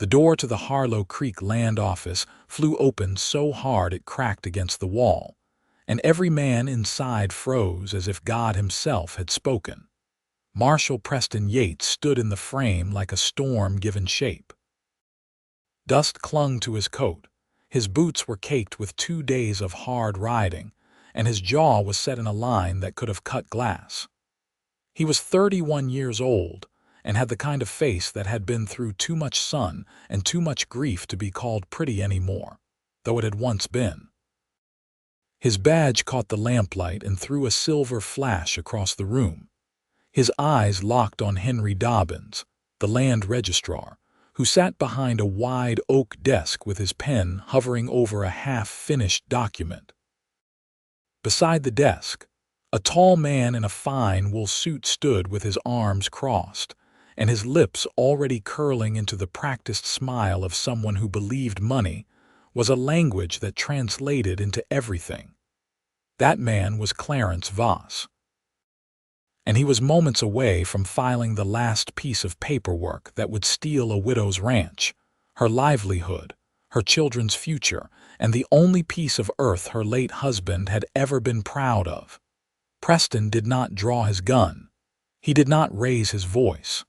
The door to the Harlow Creek land office flew open so hard it cracked against the wall, and every man inside froze as if God himself had spoken. Marshal Preston Yates stood in the frame like a storm given shape. Dust clung to his coat, his boots were caked with 2 days of hard riding, and his jaw was set in a line that could have cut glass. He was 31 years old, and had the kind of face that had been through too much sun and too much grief to be called pretty anymore, though it had once been. His badge caught the lamplight and threw a silver flash across the room. His eyes locked on Henry Dobbins, the land registrar, who sat behind a wide oak desk with his pen hovering over a half-finished document. Beside the desk, a tall man in a fine wool suit stood with his arms crossed, and his lips already curling into the practiced smile of someone who believed money was a language that translated into everything. That man was Clarence Voss. And he was moments away from filing the last piece of paperwork that would steal a widow's ranch, her livelihood, her children's future, and the only piece of earth her late husband had ever been proud of. Preston did not draw his gun. He did not raise his voice.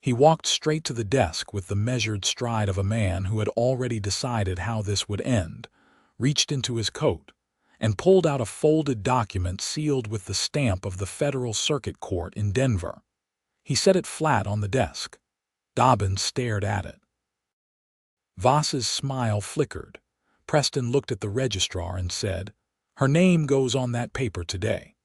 He walked straight to the desk with the measured stride of a man who had already decided how this would end, reached into his coat, and pulled out a folded document sealed with the stamp of the Federal Circuit Court in Denver. He set it flat on the desk. Dobbins stared at it. Voss's smile flickered. Preston looked at the registrar and said, "Her name goes on that paper today."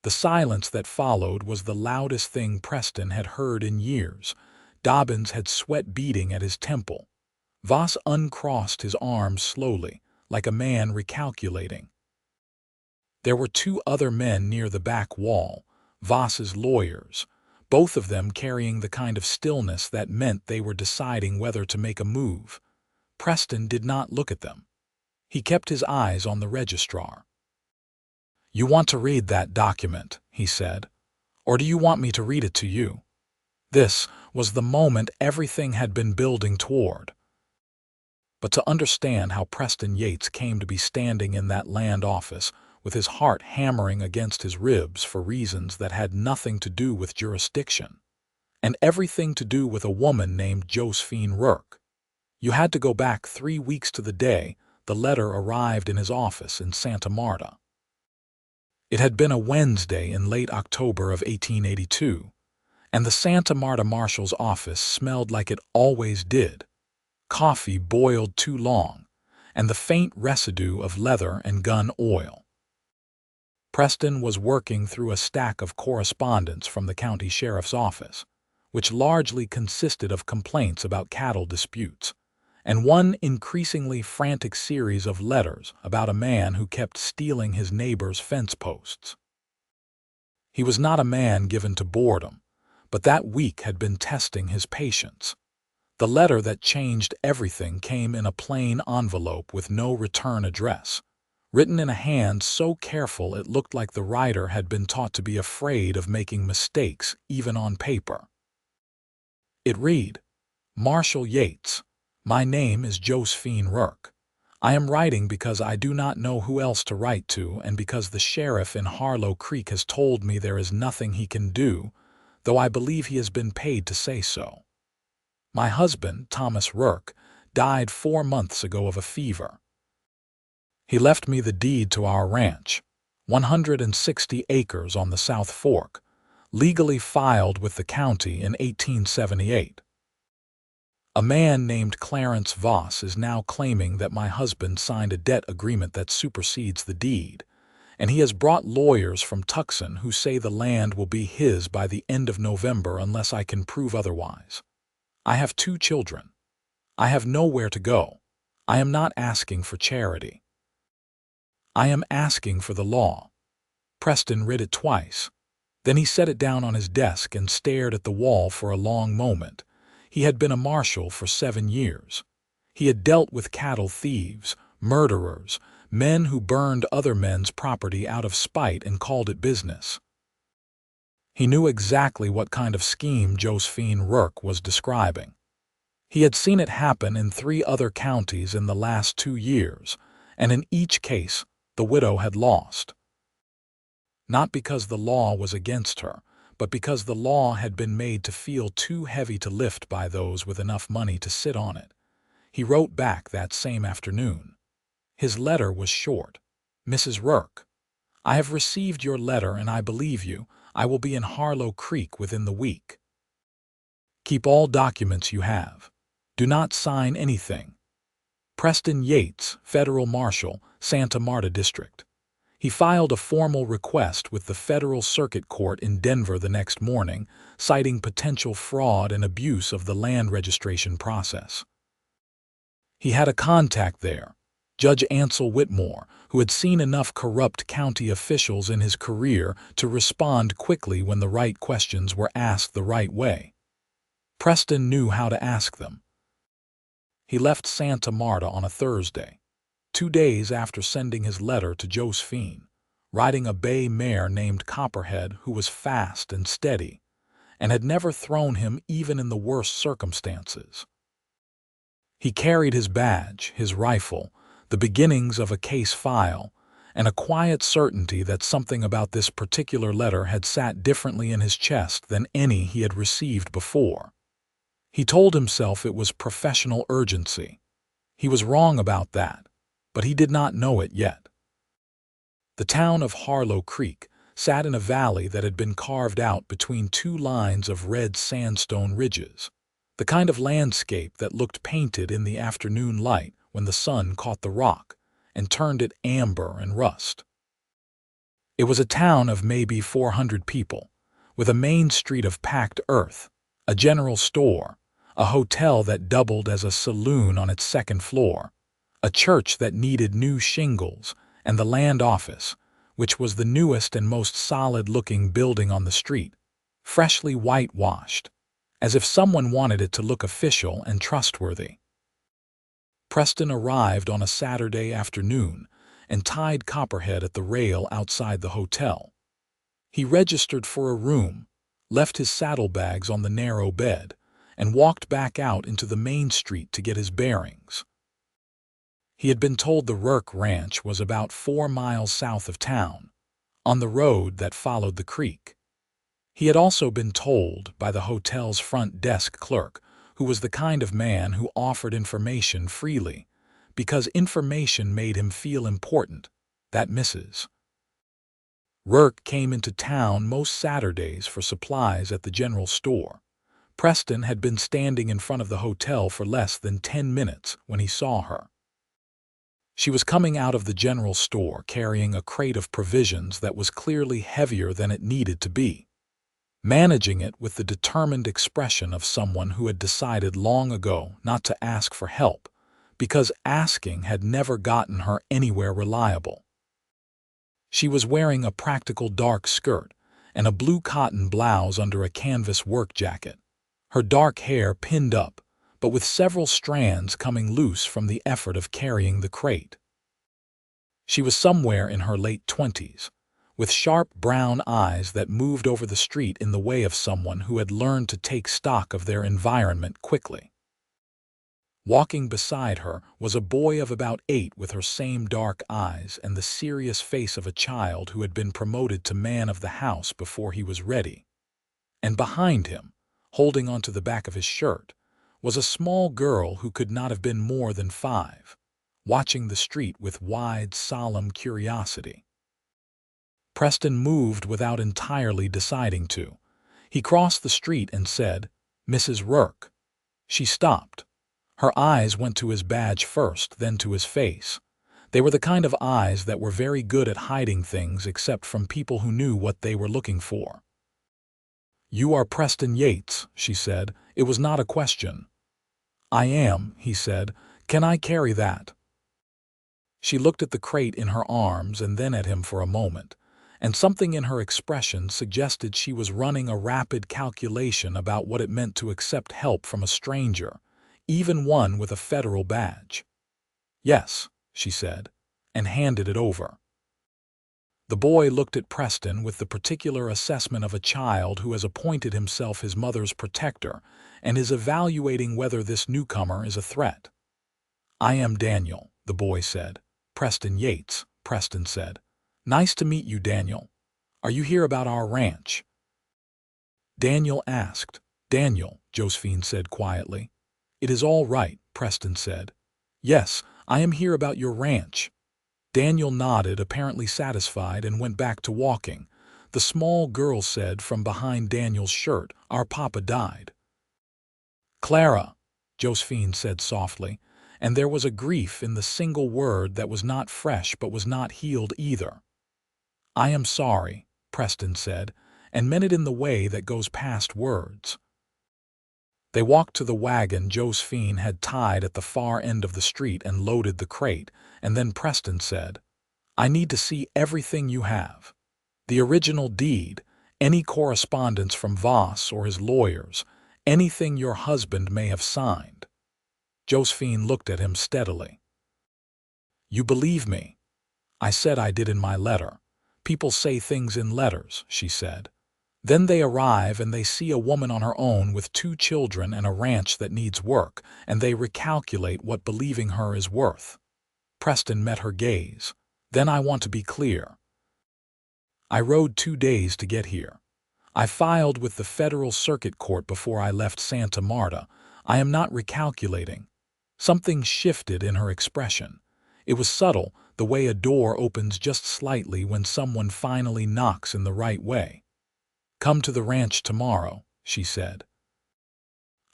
The silence that followed was the loudest thing Preston had heard in years. Dobbins had sweat beading at his temple. Voss uncrossed his arms slowly, like a man recalculating. There were 2 other men near the back wall, Voss's lawyers, both of them carrying the kind of stillness that meant they were deciding whether to make a move. Preston did not look at them. He kept his eyes on the registrar. "You want to read that document," he said, "or do you want me to read it to you?" This was the moment everything had been building toward. But to understand how Preston Yates came to be standing in that land office with his heart hammering against his ribs for reasons that had nothing to do with jurisdiction, and everything to do with a woman named Josephine Rourke, you had to go back 3 weeks to the day the letter arrived in his office in Santa Marta. It had been a Wednesday in late October of 1882, and the Santa Marta Marshal's office smelled like it always did, coffee boiled too long, and the faint residue of leather and gun oil. Preston was working through a stack of correspondence from the county sheriff's office, which largely consisted of complaints about cattle disputes, and one increasingly frantic series of letters about a man who kept stealing his neighbor's fence posts. He was not a man given to boredom, but that week had been testing his patience. The letter that changed everything came in a plain envelope with no return address, written in a hand so careful it looked like the writer had been taught to be afraid of making mistakes even on paper. It read, "Marshal Yates, my name is Josephine Rourke. I am writing because I do not know who else to write to and because the sheriff in Harlow Creek has told me there is nothing he can do, though I believe he has been paid to say so. My husband, Thomas Rourke, died 4 months ago of a fever. He left me the deed to our ranch, 160 acres on the South Fork, legally filed with the county in 1878. A man named Clarence Voss is now claiming that my husband signed a debt agreement that supersedes the deed, and he has brought lawyers from Tucson who say the land will be his by the end of November unless I can prove otherwise. I have 2 children. I have nowhere to go. I am not asking for charity. I am asking for the law." Preston read it twice. Then he set it down on his desk and stared at the wall for a long moment. He had been a marshal for 7 years. He had dealt with cattle thieves, murderers, men who burned other men's property out of spite and called it business. He knew exactly what kind of scheme Josephine Rourke was describing. He had seen it happen in 3 other counties in the last 2 years, and in each case, the widow had lost. Not because the law was against her, but because the law had been made to feel too heavy to lift by those with enough money to sit on it. He wrote back that same afternoon. His letter was short. Mrs. Rourke, I have received your letter and I believe you. I will be in Harlow Creek within the week. Keep all documents you have. Do not sign anything. Preston Yates, Federal Marshal, Santa Marta District. He filed a formal request with the Federal Circuit Court in Denver the next morning, citing potential fraud and abuse of the land registration process. He had a contact there, Judge Ansel Whitmore, who had seen enough corrupt county officials in his career to respond quickly when the right questions were asked the right way. Preston knew how to ask them. He left Santa Marta on a Thursday, 2 days after sending his letter to Josephine, riding a bay mare named Copperhead who was fast and steady, and had never thrown him even in the worst circumstances. He carried his badge, his rifle, the beginnings of a case file, and a quiet certainty that something about this particular letter had sat differently in his chest than any he had received before. He told himself it was professional urgency. He was wrong about that, but he did not know it yet. The town of Harlow Creek sat in a valley that had been carved out between 2 lines of red sandstone ridges, the kind of landscape that looked painted in the afternoon light when the sun caught the rock and turned it amber and rust. It was a town of maybe 400 people, with a main street of packed earth, a general store, a hotel that doubled as a saloon on its 2nd floor, a church that needed new shingles, and the land office, which was the newest and most solid-looking building on the street, freshly whitewashed, as if someone wanted it to look official and trustworthy. Preston arrived on a Saturday afternoon and tied Copperhead at the rail outside the hotel. He registered for a room, left his saddlebags on the narrow bed, and walked back out into the main street to get his bearings. He had been told the Rourke Ranch was about 4 miles south of town, on the road that followed the creek. He had also been told by the hotel's front desk clerk, who was the kind of man who offered information freely, because information made him feel important, that Mrs. Rourke came into town most Saturdays for supplies at the general store. Preston had been standing in front of the hotel for less than 10 minutes when he saw her. She was coming out of the general store carrying a crate of provisions that was clearly heavier than it needed to be, managing it with the determined expression of someone who had decided long ago not to ask for help, because asking had never gotten her anywhere reliable. She was wearing a practical dark skirt and a blue cotton blouse under a canvas work jacket, her dark hair pinned up, but with several strands coming loose from the effort of carrying the crate. She was somewhere in her late 20s, with sharp brown eyes that moved over the street in the way of someone who had learned to take stock of their environment quickly. Walking beside her was a boy of about 8 with her same dark eyes and the serious face of a child who had been promoted to man of the house before he was ready. And behind him, holding onto the back of his shirt, was a small girl who could not have been more than 5, watching the street with wide, solemn curiosity. Preston moved without entirely deciding to. He crossed the street and said, "Mrs. Rourke." She stopped. Her eyes went to his badge first, then to his face. They were the kind of eyes that were very good at hiding things except from people who knew what they were looking for. "You are Preston Yates," she said. It was not a question. "I am," he said. "Can I carry that?" She looked at the crate in her arms and then at him for a moment, and something in her expression suggested she was running a rapid calculation about what it meant to accept help from a stranger, even one with a federal badge. "Yes," she said, and handed it over. The boy looked at Preston with the particular assessment of a child who has appointed himself his mother's protector and is evaluating whether this newcomer is a threat. "I am Daniel," the boy said. "Preston Yates," Preston said. "Nice to meet you, Daniel. Are you here about our ranch?" Daniel asked. "Daniel," Josephine said quietly. "It is all right," Preston said. "Yes, I am here about your ranch." Daniel nodded, apparently satisfied, and went back to walking. The small girl said from behind Daniel's shirt, "Our papa died." "Clara," Josephine said softly, and there was a grief in the single word that was not fresh but was not healed either. "I am sorry," Preston said, and meant it in the way that goes past words. They walked to the wagon Josephine had tied at the far end of the street and loaded the crate, and then Preston said, "I need to see everything you have. The original deed, any correspondence from Voss or his lawyers, anything your husband may have signed." Josephine looked at him steadily. "You believe me?" "I said I did in my letter. People say things in letters," she said. "Then they arrive and they see a woman on her own with 2 children and a ranch that needs work, and they recalculate what believing her is worth." Preston met her gaze. "Then I want to be clear. I rode 2 days to get here. I filed with the Federal Circuit Court before I left Santa Marta. I am not recalculating." Something shifted in her expression. It was subtle, the way a door opens just slightly when someone finally knocks in the right way. "Come to the ranch tomorrow," she said.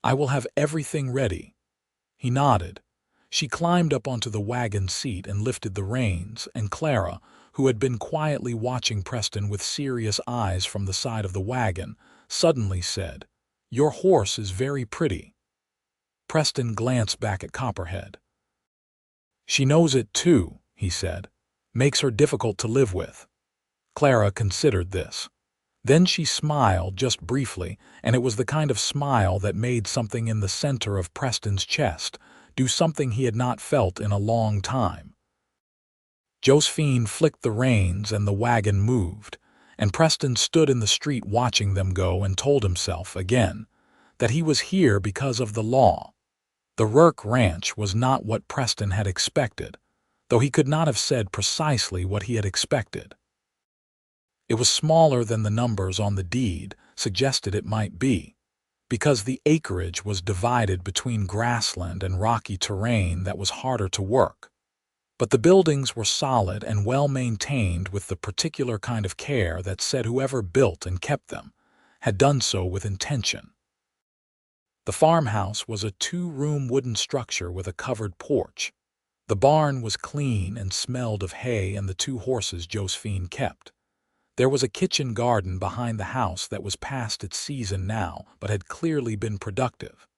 "I will have everything ready." He nodded. She climbed up onto the wagon seat and lifted the reins, and Clara, who had been quietly watching Preston with serious eyes from the side of the wagon, suddenly said, "Your horse is very pretty." Preston glanced back at Copperhead. "She knows it too," he said. "Makes her difficult to live with." Clara considered this. Then she smiled just briefly, and it was the kind of smile that made something in the center of Preston's chest do something he had not felt in a long time. Josephine flicked the reins and the wagon moved, and Preston stood in the street watching them go and told himself, again, that he was here because of the law. The Rourke Ranch was not what Preston had expected, though he could not have said precisely what he had expected. It was smaller than the numbers on the deed suggested it might be, because the acreage was divided between grassland and rocky terrain that was harder to work. But the buildings were solid and well maintained with the particular kind of care that said whoever built and kept them had done so with intention. The farmhouse was a 2-room wooden structure with a covered porch. The barn was clean and smelled of hay and the 2 horses Josephine kept. There was a kitchen garden behind the house that was past its season now, but had clearly been productive.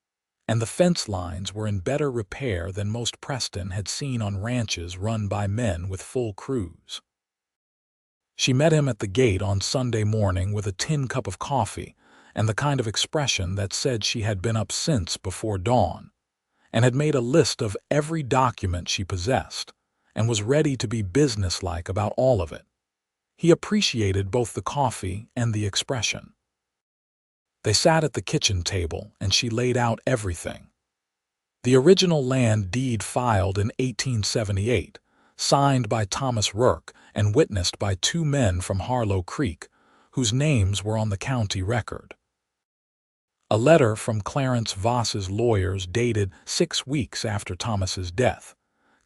And the fence lines were in better repair than most Preston had seen on ranches run by men with full crews. She met him at the gate on Sunday morning with a tin cup of coffee and the kind of expression that said she had been up since before dawn, and had made a list of every document she possessed, and was ready to be businesslike about all of it. He appreciated both the coffee and the expression. They sat at the kitchen table, and she laid out everything. The original land deed filed in 1878, signed by Thomas Rourke and witnessed by 2 men from Harlow Creek, whose names were on the county record. A letter from Clarence Voss's lawyers dated 6 weeks after Thomas's death,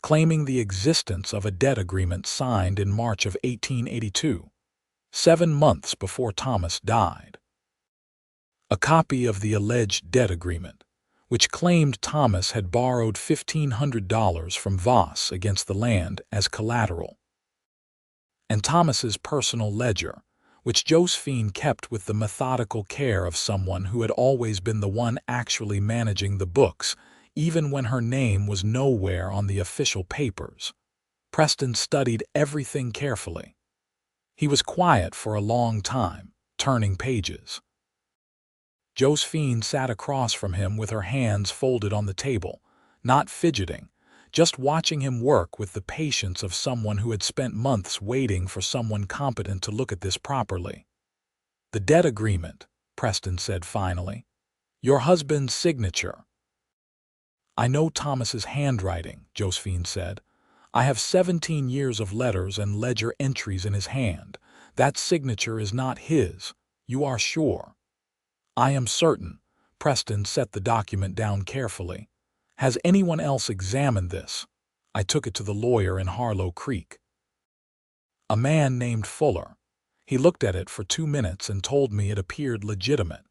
claiming the existence of a debt agreement signed in March of 1882, 7 months before Thomas died. A copy of the alleged debt agreement, which claimed Thomas had borrowed $1,500 from Voss against the land as collateral. And Thomas's personal ledger, which Josephine kept with the methodical care of someone who had always been the one actually managing the books, even when her name was nowhere on the official papers. Preston studied everything carefully. He was quiet for a long time, turning pages. Josephine sat across from him with her hands folded on the table, not fidgeting, just watching him work with the patience of someone who had spent months waiting for someone competent to look at this properly. "The debt agreement," Preston said finally. "Your husband's signature." "I know Thomas's handwriting," Josephine said. "I have 17 years of letters and ledger entries in his hand. That signature is not his. You are sure?" "I am certain." Preston set the document down carefully. "Has anyone else examined this?" "I took it to the lawyer in Harlow Creek." "A man named Fuller. He looked at it for 2 minutes and told me it appeared legitimate."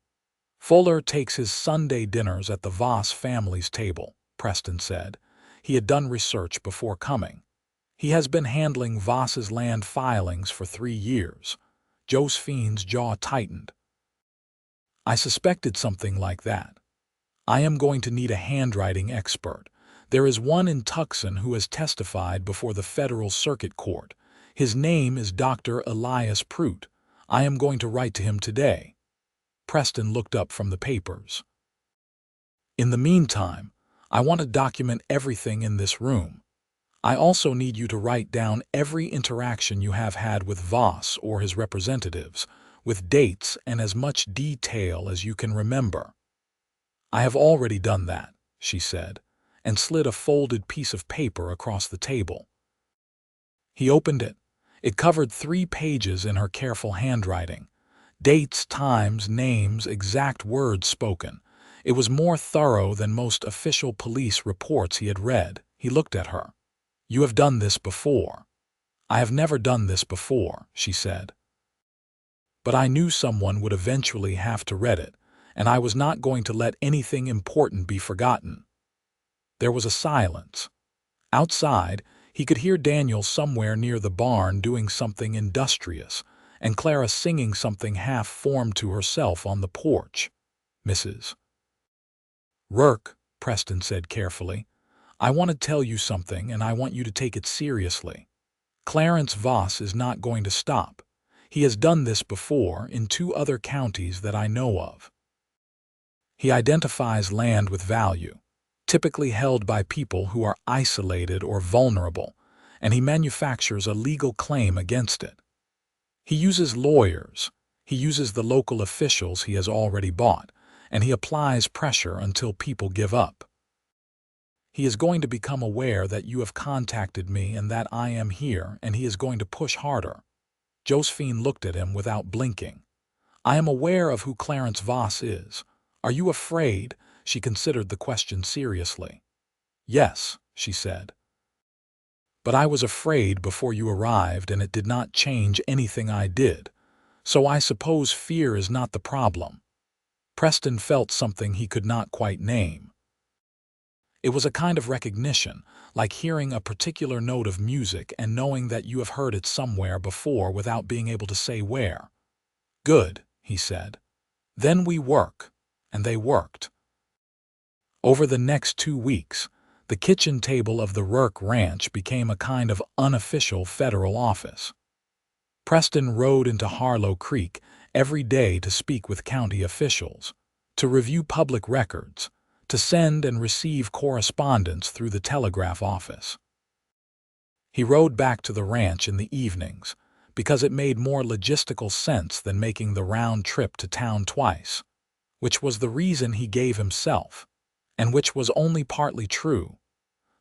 "Fuller takes his Sunday dinners at the Voss family's table," Preston said. He had done research before coming. "He has been handling Voss's land filings for 3 years. Josephine's jaw tightened. "I suspected something like that. I am going to need a handwriting expert. There is one in Tucson who has testified before the Federal Circuit Court. His name is Dr. Elias Prout. I am going to write to him today." Preston looked up from the papers. "In the meantime, I want to document everything in this room. I also need you to write down every interaction you have had with Voss or his representatives, with dates and as much detail as you can remember." "I have already done that," she said, and slid a folded piece of paper across the table. He opened it. It covered 3 pages in her careful handwriting. Dates, times, names, exact words spoken. It was more thorough than most official police reports he had read. He looked at her. "You have done this before." "I have never done this before," she said. "But I knew someone would eventually have to read it, and I was not going to let anything important be forgotten." There was a silence. Outside, he could hear Daniel somewhere near the barn doing something industrious, and Clara singing something half-formed to herself on the porch. "Mrs. Rourke," Preston said carefully, "I want to tell you something, and I want you to take it seriously. Clarence Voss is not going to stop. He has done this before in 2 other counties that I know of. He identifies land with value, typically held by people who are isolated or vulnerable, and he manufactures a legal claim against it. He uses lawyers, he uses the local officials he has already bought, and he applies pressure until people give up. He is going to become aware that you have contacted me and that I am here, and he is going to push harder." Josephine looked at him without blinking. "I am aware of who Clarence Voss is. Are you afraid?" She considered the question seriously. "Yes," she said. "But I was afraid before you arrived, and it did not change anything I did. So I suppose fear is not the problem." Preston felt something he could not quite name. It was a kind of recognition, like hearing a particular note of music and knowing that you have heard it somewhere before without being able to say where. "Good," he said. "Then we work." And they worked. Over the next 2 weeks, the kitchen table of the Rourke Ranch became a kind of unofficial federal office. Preston rode into Harlow Creek every day to speak with county officials, to review public records, to send and receive correspondence through the telegraph office. He rode back to the ranch in the evenings, because it made more logistical sense than making the round trip to town twice, which was the reason he gave himself, and which was only partly true.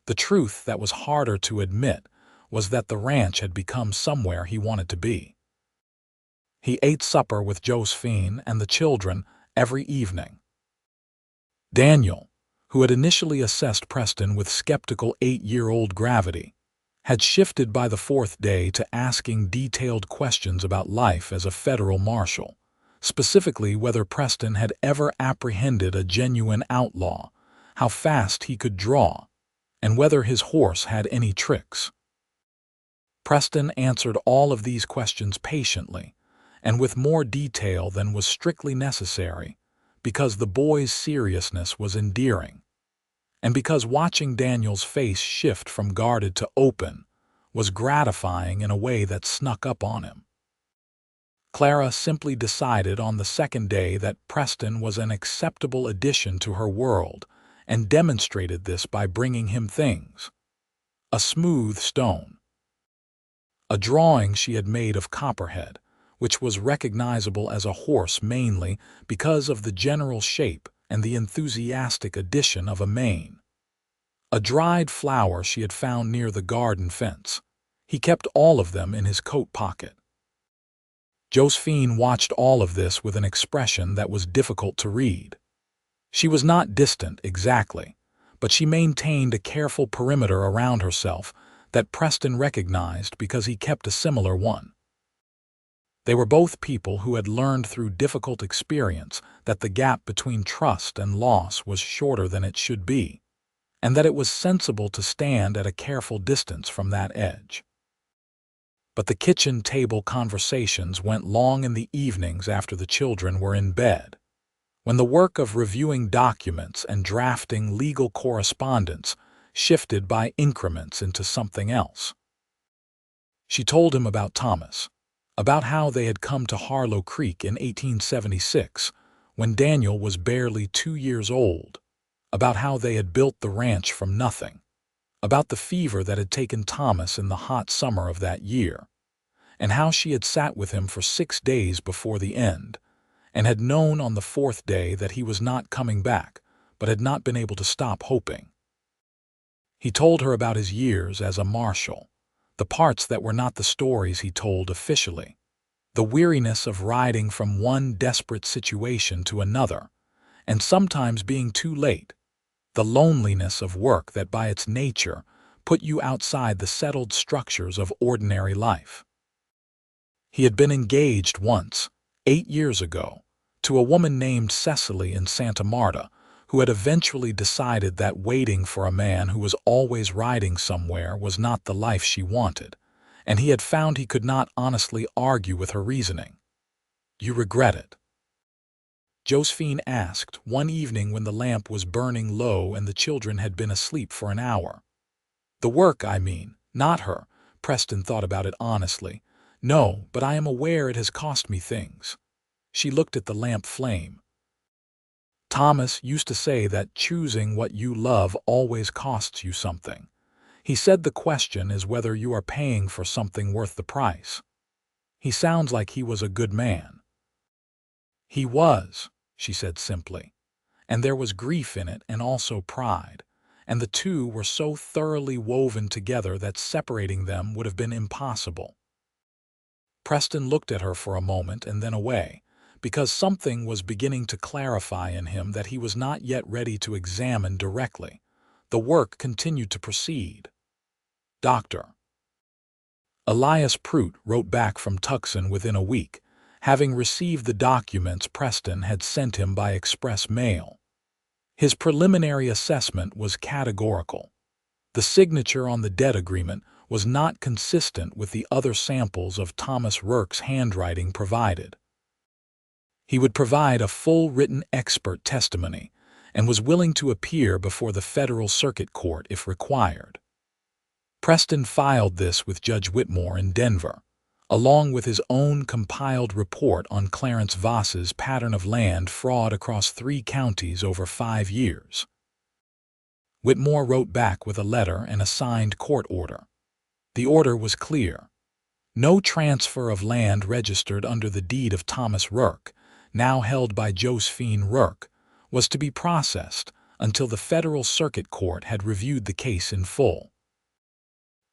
The truth that was harder to admit was that the ranch had become somewhere he wanted to be. He ate supper with Josephine and the children every evening. Daniel, who had initially assessed Preston with skeptical 8-year-old gravity, had shifted by the 4th day to asking detailed questions about life as a federal marshal, specifically whether Preston had ever apprehended a genuine outlaw, how fast he could draw, and whether his horse had any tricks. Preston answered all of these questions patiently, and with more detail than was strictly necessary, because the boy's seriousness was endearing, and because watching Daniel's face shift from guarded to open was gratifying in a way that snuck up on him. Clara simply decided on the 2nd day that Preston was an acceptable addition to her world, and demonstrated this by bringing him things. a smooth stone. A drawing she had made of Copperhead, which was recognizable as a horse mainly because of the general shape and the enthusiastic addition of a mane. A dried flower she had found near the garden fence. He kept all of them in his coat pocket. Josephine watched all of this with an expression that was difficult to read. She was not distant, exactly, but she maintained a careful perimeter around herself that Preston recognized because he kept a similar one. They were both people who had learned through difficult experience that the gap between trust and loss was shorter than it should be, and that it was sensible to stand at a careful distance from that edge. But the kitchen table conversations went long in the evenings after the children were in bed, when the work of reviewing documents and drafting legal correspondence shifted by increments into something else. She told him about Thomas, about how they had come to Harlow Creek in 1876, when Daniel was barely 2 years old, about how they had built the ranch from nothing, about the fever that had taken Thomas in the hot summer of that year, and how she had sat with him for 6 days before the end, and had known on the 4th day that he was not coming back, but had not been able to stop hoping. He told her about his years as a marshal, the parts that were not the stories he told officially, the weariness of riding from one desperate situation to another, and sometimes being too late, the loneliness of work that by its nature put you outside the settled structures of ordinary life. He had been engaged once, 8 years ago, to a woman named Cecily in Santa Marta, who had eventually decided that waiting for a man who was always riding somewhere was not the life she wanted, and he had found he could not honestly argue with her reasoning. "You regret it?" Josephine asked one evening when the lamp was burning low and the children had been asleep for an hour. "The work, I mean, not her." Preston thought about it honestly. "No, but I am aware it has cost me things." She looked at the lamp flame. "Thomas used to say that choosing what you love always costs you something. He said the question is whether you are paying for something worth the price. He sounds like he was a good man." "He was," she said simply, "and there was grief in it and also pride, and the two were so thoroughly woven together that separating them would have been impossible." Preston looked at her for a moment and then away, because something was beginning to clarify in him that he was not yet ready to examine directly. The work continued to proceed. Dr. Elias Prout wrote back from Tucson within a week, having received the documents Preston had sent him by express mail. His preliminary assessment was categorical. The signature on the debt agreement was not consistent with the other samples of Thomas Rourke's handwriting provided. He would provide a full written expert testimony and was willing to appear before the Federal Circuit Court if required. Preston filed this with Judge Whitmore in Denver, along with his own compiled report on Clarence Voss's pattern of land fraud across 3 counties over 5 years. Whitmore wrote back with a letter and a signed court order. The order was clear. No transfer of land registered under the deed of Thomas Rourke, now held by Josephine Rourke, was to be processed until the Federal Circuit Court had reviewed the case in full.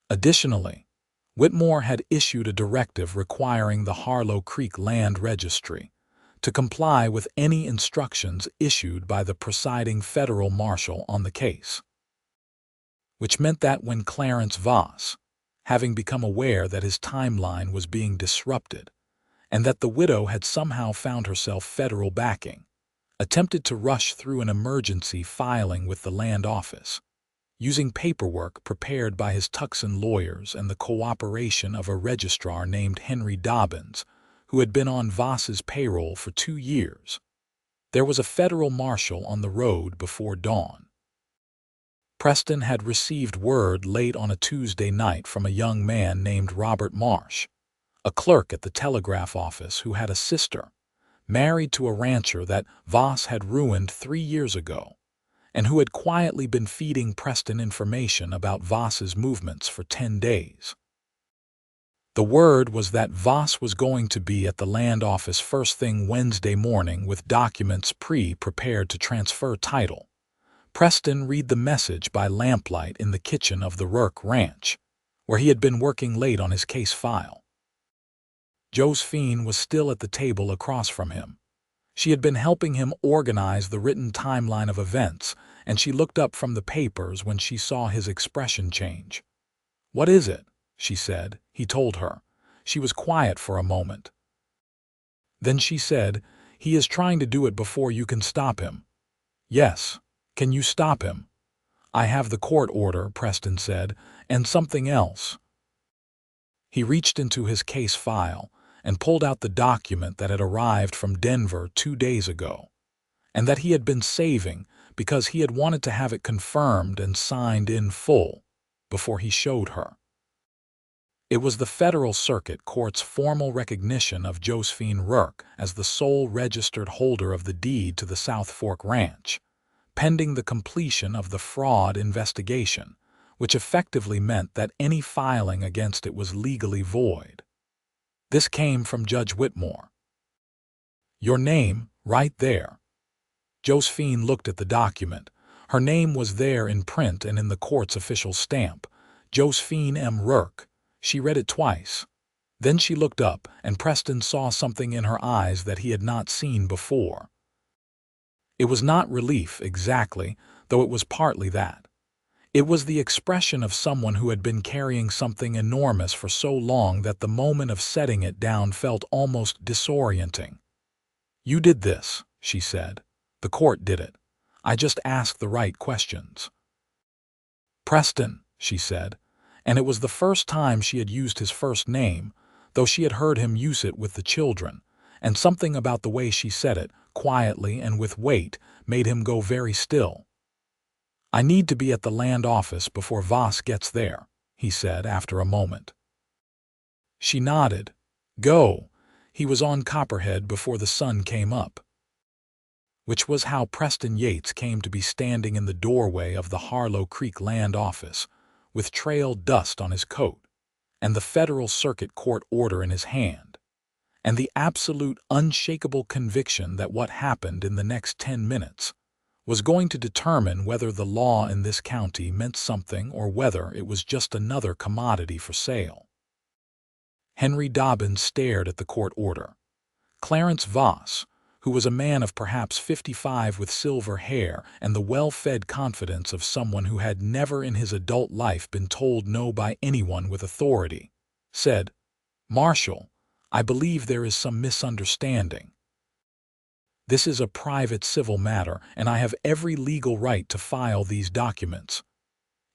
Additionally, Whitmore had issued a directive requiring the Harlow Creek Land Registry to comply with any instructions issued by the presiding federal marshal on the case, which meant that when Clarence Voss, having become aware that his timeline was being disrupted and that the widow had somehow found herself federal backing, attempted to rush through an emergency filing with the land office, using paperwork prepared by his Tucson lawyers and the cooperation of a registrar named Henry Dobbins, who had been on Voss's payroll for 2 years. There was a federal marshal on the road before dawn. Preston had received word late on a Tuesday night from a young man named Robert Marsh, a clerk at the telegraph office who had a sister, married to a rancher that Voss had ruined 3 years ago, and who had quietly been feeding Preston information about Voss's movements for 10 days. The word was that Voss was going to be at the land office first thing Wednesday morning with documents prepared to transfer title. Preston read the message by lamplight in the kitchen of the Rourke Ranch, where he had been working late on his case file. Josephine was still at the table across from him. She had been helping him organize the written timeline of events, and she looked up from the papers when she saw his expression change. "What is it?" she said. He told her. She was quiet for a moment. Then she said, "He is trying to do it before you can stop him." "Yes. Can you stop him?" "I have the court order," Preston said, "and something else." He reached into his case file and pulled out the document that had arrived from Denver 2 days ago, and that he had been saving because he had wanted to have it confirmed and signed in full before he showed her. It was the Federal Circuit Court's formal recognition of Josephine Rourke as the sole registered holder of the deed to the South Fork Ranch, pending the completion of the fraud investigation, which effectively meant that any filing against it was legally void. This came from Judge Whitmore. "Your name, right there." Josephine looked at the document. Her name was there in print and in the court's official stamp, Josephine M. Rourke. She read it twice. Then she looked up, and Preston saw something in her eyes that he had not seen before. It was not relief exactly, though it was partly that. It was the expression of someone who had been carrying something enormous for so long that the moment of setting it down felt almost disorienting. "You did this," she said. "The court did it. I just asked the right questions." "Preston," she said, and it was the first time she had used his first name, though she had heard him use it with the children, and something about the way she said it, quietly and with weight, made him go very still. "I need to be at the land office before Voss gets there," he said after a moment. She nodded. "Go." He was on Copperhead before the sun came up. Which was how Preston Yates came to be standing in the doorway of the Harlow Creek land office, with trail dust on his coat, and the Federal Circuit Court order in his hand, and the absolute unshakable conviction that what happened in the next 10 minutes was going to determine whether the law in this county meant something or whether it was just another commodity for sale. Henry Dobbins stared at the court order. Clarence Voss, who was a man of perhaps 55 with silver hair and the well-fed confidence of someone who had never in his adult life been told no by anyone with authority, said, "Marshal, I believe there is some misunderstanding. This is a private civil matter, and I have every legal right to file these documents."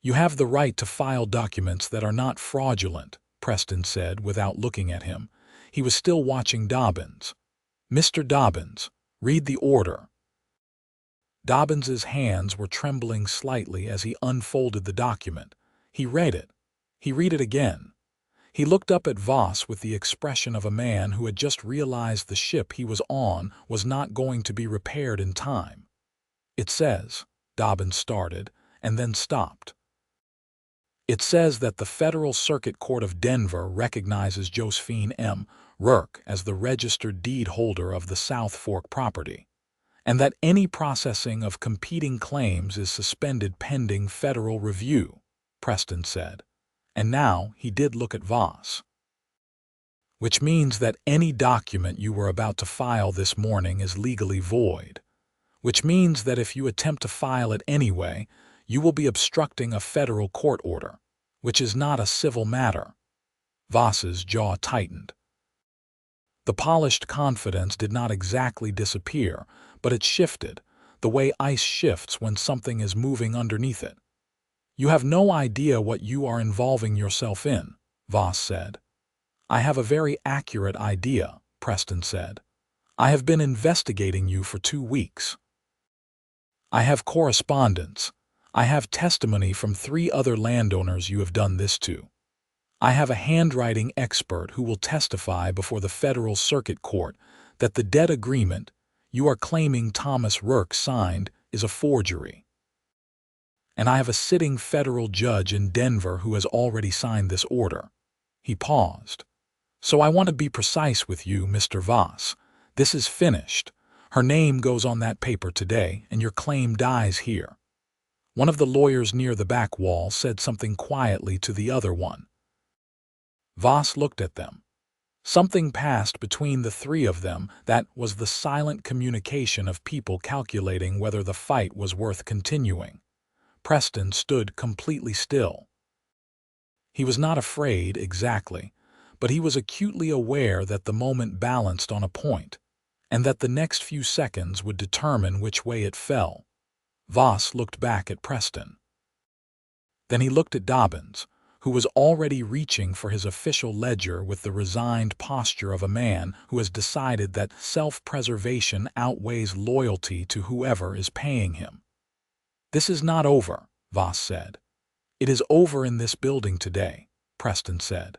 "You have the right to file documents that are not fraudulent," Preston said without looking at him. He was still watching Dobbins. "Mr. Dobbins, read the order." Dobbins's hands were trembling slightly as he unfolded the document. He read it. He read it again. He looked up at Voss with the expression of a man who had just realized the ship he was on was not going to be repaired in time. "It says," Dobbins started, and then stopped. "It says that the Federal Circuit Court of Denver recognizes Josephine M. Rourke as the registered deed holder of the South Fork property, and that any processing of competing claims is suspended pending federal review," Preston said. And now he did look at Voss. "Which means that any document you were about to file this morning is legally void. Which means that if you attempt to file it anyway, you will be obstructing a federal court order, which is not a civil matter." Voss's jaw tightened. The polished confidence did not exactly disappear, but it shifted, the way ice shifts when something is moving underneath it. "You have no idea what you are involving yourself in," Voss said. "I have a very accurate idea," Preston said. "I have been investigating you for 2 weeks. I have correspondence. I have testimony from 3 other landowners you have done this to. I have a handwriting expert who will testify before the Federal Circuit Court that the debt agreement you are claiming Thomas Rourke signed is a forgery. And I have a sitting federal judge in Denver who has already signed this order." He paused. "So I want to be precise with you, Mr. Voss. This is finished. Her name goes on that paper today, and your claim dies here." One of the lawyers near the back wall said something quietly to the other one. Voss looked at them. Something passed between the three of them that was the silent communication of people calculating whether the fight was worth continuing. Preston stood completely still. He was not afraid, exactly, but he was acutely aware that the moment balanced on a point, and that the next few seconds would determine which way it fell. Voss looked back at Preston. Then he looked at Dobbins, who was already reaching for his official ledger with the resigned posture of a man who has decided that self-preservation outweighs loyalty to whoever is paying him. "This is not over," Voss said. "It is over in this building today," Preston said.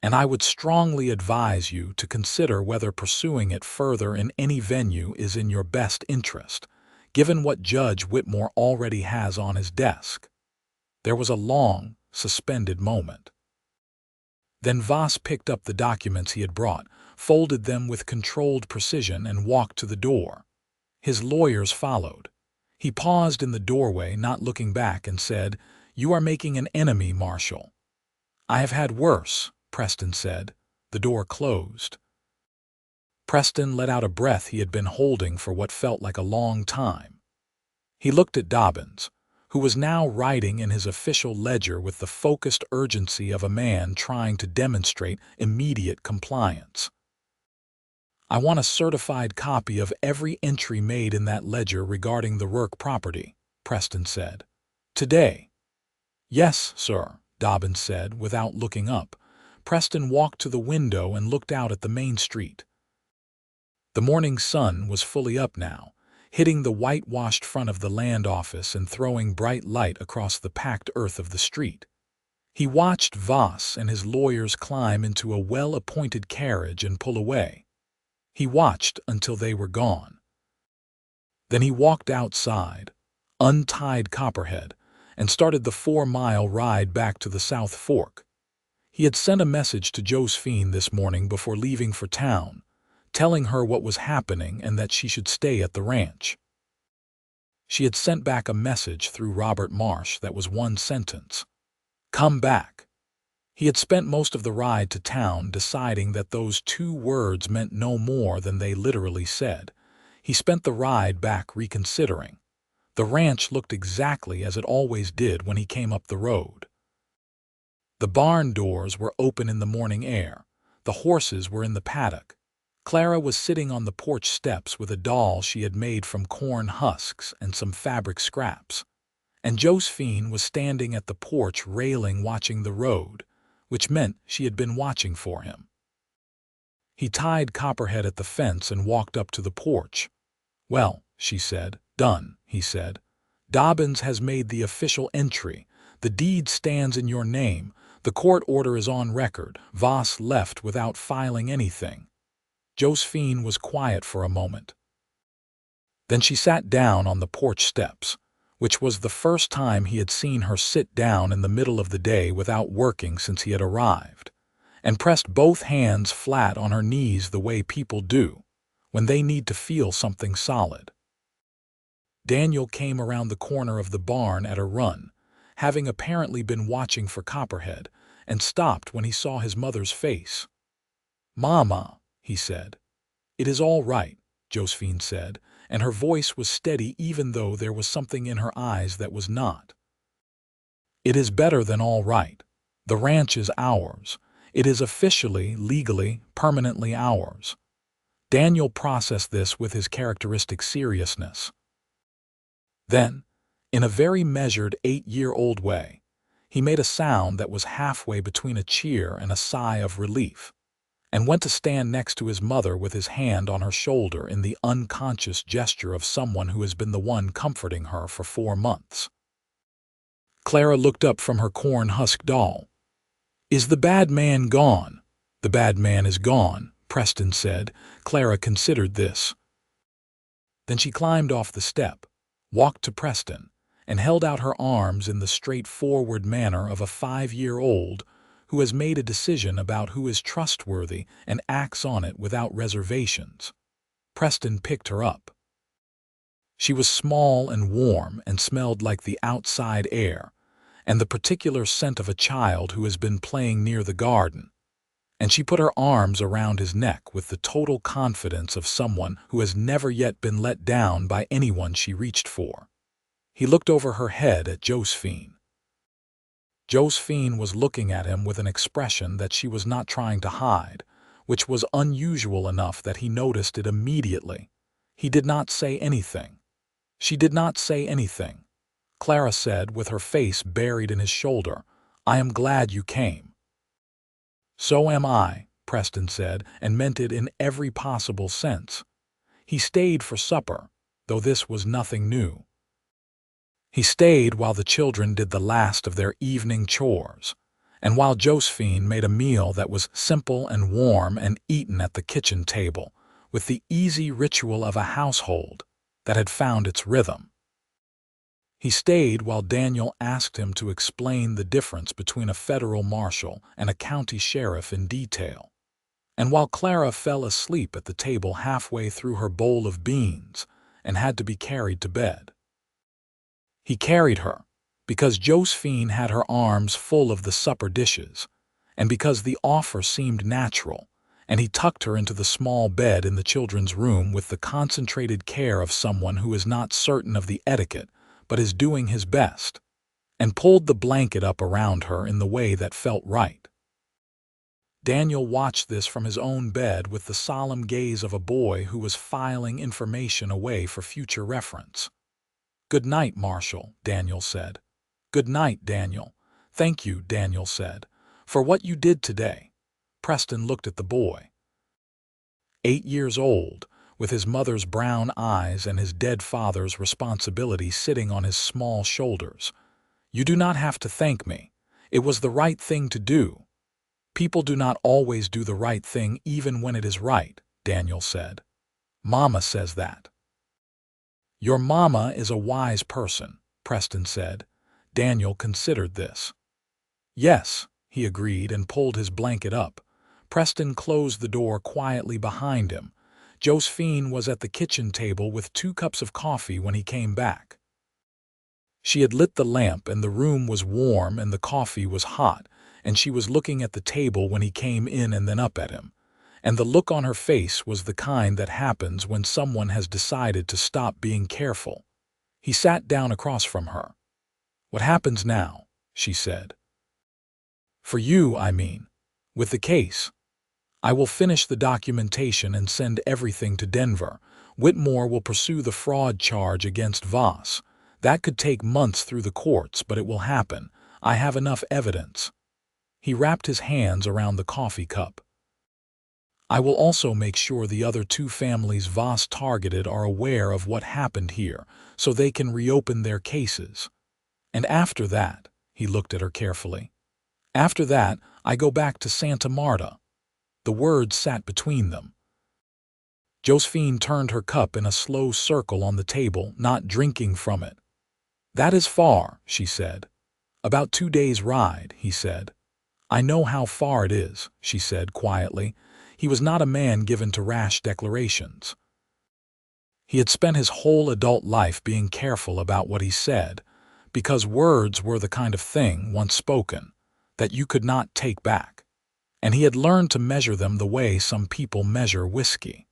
"And I would strongly advise you to consider whether pursuing it further in any venue is in your best interest, given what Judge Whitmore already has on his desk." There was a long, suspended moment. Then Voss picked up the documents he had brought, folded them with controlled precision, and walked to the door. His lawyers followed. He paused in the doorway, not looking back, and said, "You are making an enemy, Marshal." "I have had worse," Preston said. The door closed. Preston let out a breath he had been holding for what felt like a long time. He looked at Dobbins, who was now writing in his official ledger with the focused urgency of a man trying to demonstrate immediate compliance. "I want a certified copy of every entry made in that ledger regarding the Rourke property," Preston said. "Today." "Yes, sir," Dobbins said without looking up. Preston walked to the window and looked out at the main street. The morning sun was fully up now, hitting the whitewashed front of the land office and throwing bright light across the packed earth of the street. He watched Voss and his lawyers climb into a well-appointed carriage and pull away. He watched until they were gone. Then he walked outside, untied Copperhead, and started the 4-mile ride back to the South Fork. He had sent a message to Josephine this morning before leaving for town, telling her what was happening and that she should stay at the ranch. She had sent back a message through Robert Marsh that was one sentence: "Come back." He had spent most of the ride to town deciding that those 2 words meant no more than they literally said. He spent the ride back reconsidering. The ranch looked exactly as it always did when he came up the road. The barn doors were open in the morning air. The horses were in the paddock. Clara was sitting on the porch steps with a doll she had made from corn husks and some fabric scraps. And Josephine was standing at the porch railing watching the road, which meant she had been watching for him. He tied Copperhead at the fence and walked up to the porch. "Well," she said. "Done," he said. "Dobbins has made the official entry. The deed stands in your name. The court order is on record." Voss left without filing anything. Josephine was quiet for a moment. Then she sat down on the porch steps, which was the first time he had seen her sit down in the middle of the day without working since he had arrived, and pressed both hands flat on her knees the way people do when they need to feel something solid. Daniel came around the corner of the barn at a run, having apparently been watching for Copperhead, and stopped when he saw his mother's face. "Mama," he said. "It is all right," Josephine said, and her voice was steady even though there was something in her eyes that was not. "It is better than all right. The ranch is ours. It is officially, legally, permanently ours." Daniel processed this with his characteristic seriousness. Then, in a very measured 8-year-old way, he made a sound that was halfway between a cheer and a sigh of relief, and went to stand next to his mother with his hand on her shoulder in the unconscious gesture of someone who has been the one comforting her for 4 months. Clara looked up from her corn husk doll. "Is the bad man gone?" "The bad man is gone," Preston said. Clara considered this. Then she climbed off the step, walked to Preston, and held out her arms in the straightforward manner of a 5-year-old who has made a decision about who is trustworthy and acts on it without reservations. Preston picked her up. She was small and warm and smelled like the outside air and the particular scent of a child who has been playing near the garden. And she put her arms around his neck with the total confidence of someone who has never yet been let down by anyone she reached for. He looked over her head at Josephine. Josephine was looking at him with an expression that she was not trying to hide, which was unusual enough that he noticed it immediately. He did not say anything. She did not say anything. Clara said, with her face buried in his shoulder, "I am glad you came." "So am I," Preston said, and meant it in every possible sense. He stayed for supper, though this was nothing new. He stayed while the children did the last of their evening chores, and while Josephine made a meal that was simple and warm and eaten at the kitchen table, with the easy ritual of a household that had found its rhythm. He stayed while Daniel asked him to explain the difference between a federal marshal and a county sheriff in detail, and while Clara fell asleep at the table halfway through her bowl of beans and had to be carried to bed. He carried her because Josephine had her arms full of the supper dishes, and because the offer seemed natural, and he tucked her into the small bed in the children's room with the concentrated care of someone who is not certain of the etiquette but is doing his best, and pulled the blanket up around her in the way that felt right. Daniel watched this from his own bed with the solemn gaze of a boy who was filing information away for future reference. "Good night, Marshal," Daniel said. "Good night, Daniel." "Thank you," Daniel said, "for what you did today." Preston looked at the boy. 8 years old, with his mother's brown eyes and his dead father's responsibility sitting on his small shoulders. "You do not have to thank me. It was the right thing to do." "People do not always do the right thing even when it is right," Daniel said. "Mama says that." "Your mama is a wise person," Preston said. Daniel considered this. "Yes," he agreed and pulled his blanket up. Preston closed the door quietly behind him. Josephine was at the kitchen table with 2 cups of coffee when he came back. She had lit the lamp and the room was warm and the coffee was hot, and she was looking at the table when he came in and then up at him. And the look on her face was the kind that happens when someone has decided to stop being careful. He sat down across from her. "What happens now?" she said. "For you, I mean, with the case. I will finish the documentation and send everything to Denver. Whitmore will pursue the fraud charge against Voss. That could take months through the courts, but it will happen. I have enough evidence." He wrapped his hands around the coffee cup. "I will also make sure the other 2 families Voss targeted are aware of what happened here, so they can reopen their cases. And after that," he looked at her carefully, "after that, I go back to Santa Marta." The words sat between them. Josephine turned her cup in a slow circle on the table, not drinking from it. "That is far," she said. "About 2 days' ride," he said. "I know how far it is," she said quietly. He was not a man given to rash declarations. He had spent his whole adult life being careful about what he said, because words were the kind of thing, once spoken, that you could not take back. And he had learned to measure them the way some people measure whiskey.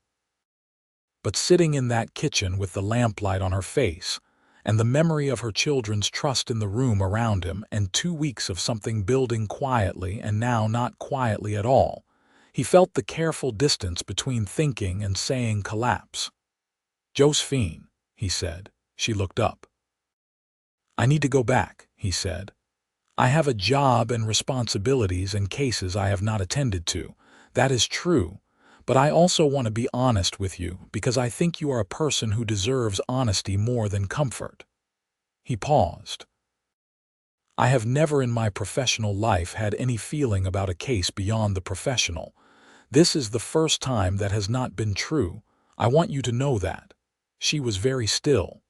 But sitting in that kitchen with the lamplight on her face, and the memory of her children's trust in the room around him, and 2 weeks of something building quietly and now not quietly at all, he felt the careful distance between thinking and saying collapse. "Josephine," he said. She looked up. "I need to go back," he said. "I have a job and responsibilities and cases I have not attended to. That is true, but I also want to be honest with you because I think you are a person who deserves honesty more than comfort." He paused. "I have never in my professional life had any feeling about a case beyond the professional. This is the first time that has not been true. I want you to know that." She was very still.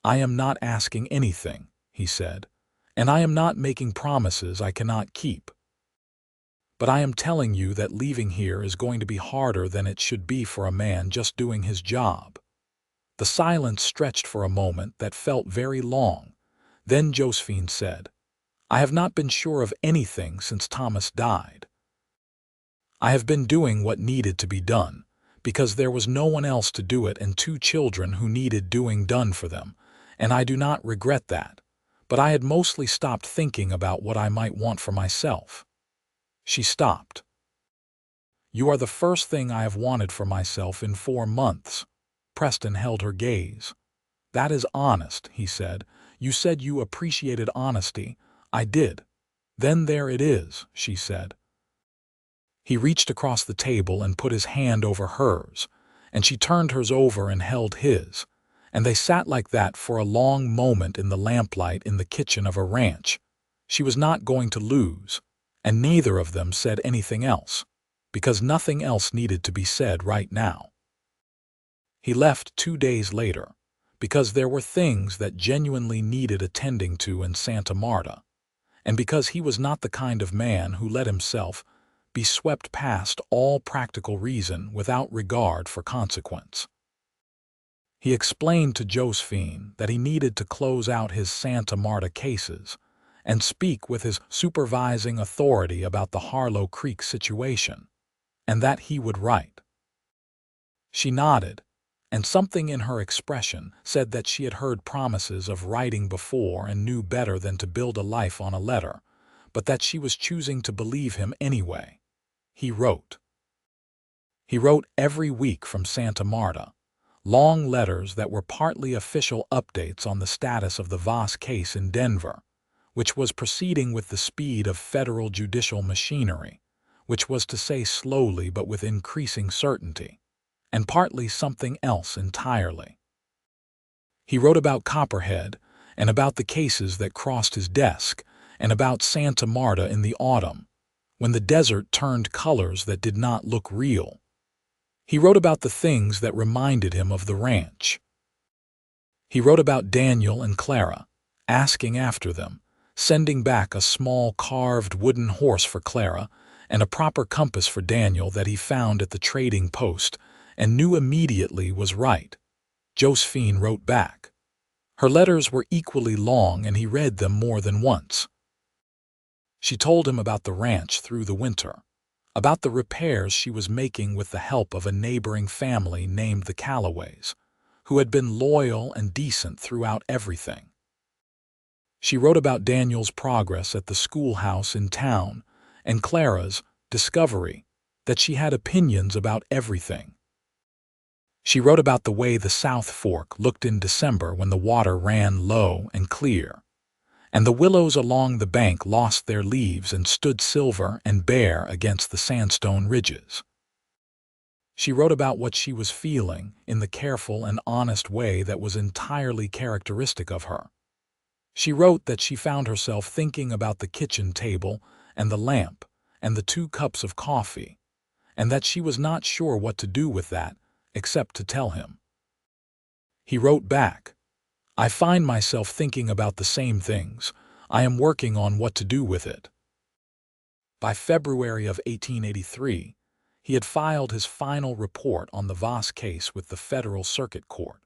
"I am not asking anything," he said, "and I am not making promises I cannot keep. But I am telling you that leaving here is going to be harder than it should be for a man just doing his job." The silence stretched for a moment that felt very long. Then Josephine said, "I have not been sure of anything since Thomas died. I have been doing what needed to be done, because there was no one else to do it and 2 children who needed doing done for them, and I do not regret that. But I had mostly stopped thinking about what I might want for myself." She stopped. "You are the first thing I have wanted for myself in 4 months." Preston held her gaze. "That is honest," he said. "You said you appreciated honesty." "I did." "Then there it is," she said. He reached across the table and put his hand over hers, and she turned hers over and held his, and they sat like that for a long moment in the lamplight in the kitchen of a ranch. She was not going to lose, and neither of them said anything else, because nothing else needed to be said right now. He left 2 days later, because there were things that genuinely needed attending to in Santa Marta, and because he was not the kind of man who let himself be swept past all practical reason without regard for consequence. He explained to Josephine that he needed to close out his Santa Marta cases and speak with his supervising authority about the Harlow Creek situation, and that he would write. She nodded, and something in her expression said that she had heard promises of writing before and knew better than to build a life on a letter, but that she was choosing to believe him anyway. He wrote. He wrote every week from Santa Marta, long letters that were partly official updates on the status of the Voss case in Denver, which was proceeding with the speed of federal judicial machinery, which was to say slowly but with increasing certainty, and partly something else entirely. He wrote about Copperhead, and about the cases that crossed his desk, and about Santa Marta in the autumn, when the desert turned colors that did not look real. He wrote about the things that reminded him of the ranch. He wrote about Daniel and Clara, asking after them, sending back a small carved wooden horse for Clara and a proper compass for Daniel that he found at the trading post and knew immediately was right. Josephine wrote back. Her letters were equally long and he read them more than once. She told him about the ranch through the winter, about the repairs she was making with the help of a neighboring family named the Callaways, who had been loyal and decent throughout everything. She wrote about Daniel's progress at the schoolhouse in town and Clara's discovery that she had opinions about everything. She wrote about the way the South Fork looked in December when the water ran low and clear, and the willows along the bank lost their leaves and stood silver and bare against the sandstone ridges. She wrote about what she was feeling in the careful and honest way that was entirely characteristic of her. She wrote that she found herself thinking about the kitchen table and the lamp and the 2 cups of coffee, and that she was not sure what to do with that except to tell him. He wrote back, "I find myself thinking about the same things. I am working on what to do with it." By February of 1883, he had filed his final report on the Voss case with the Federal Circuit Court,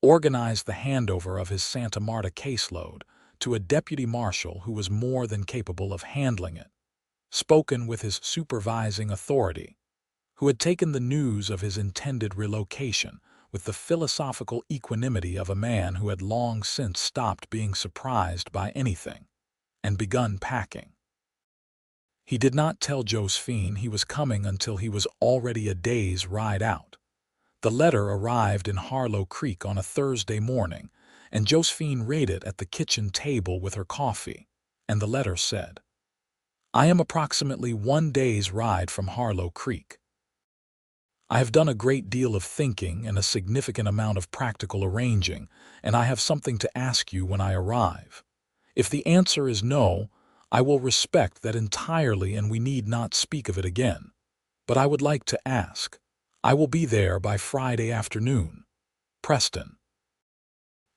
organized the handover of his Santa Marta caseload to a deputy marshal who was more than capable of handling it, spoken with his supervising authority, who had taken the news of his intended relocation with the philosophical equanimity of a man who had long since stopped being surprised by anything, and begun packing. He did not tell Josephine he was coming until he was already a day's ride out. The letter arrived in Harlow Creek on a Thursday morning, and Josephine read it at the kitchen table with her coffee, and the letter said, "I am approximately 1 day's ride from Harlow Creek. I have done a great deal of thinking and a significant amount of practical arranging, and I have something to ask you when I arrive. If the answer is no, I will respect that entirely and we need not speak of it again. But I would like to ask. I will be there by Friday afternoon. Preston."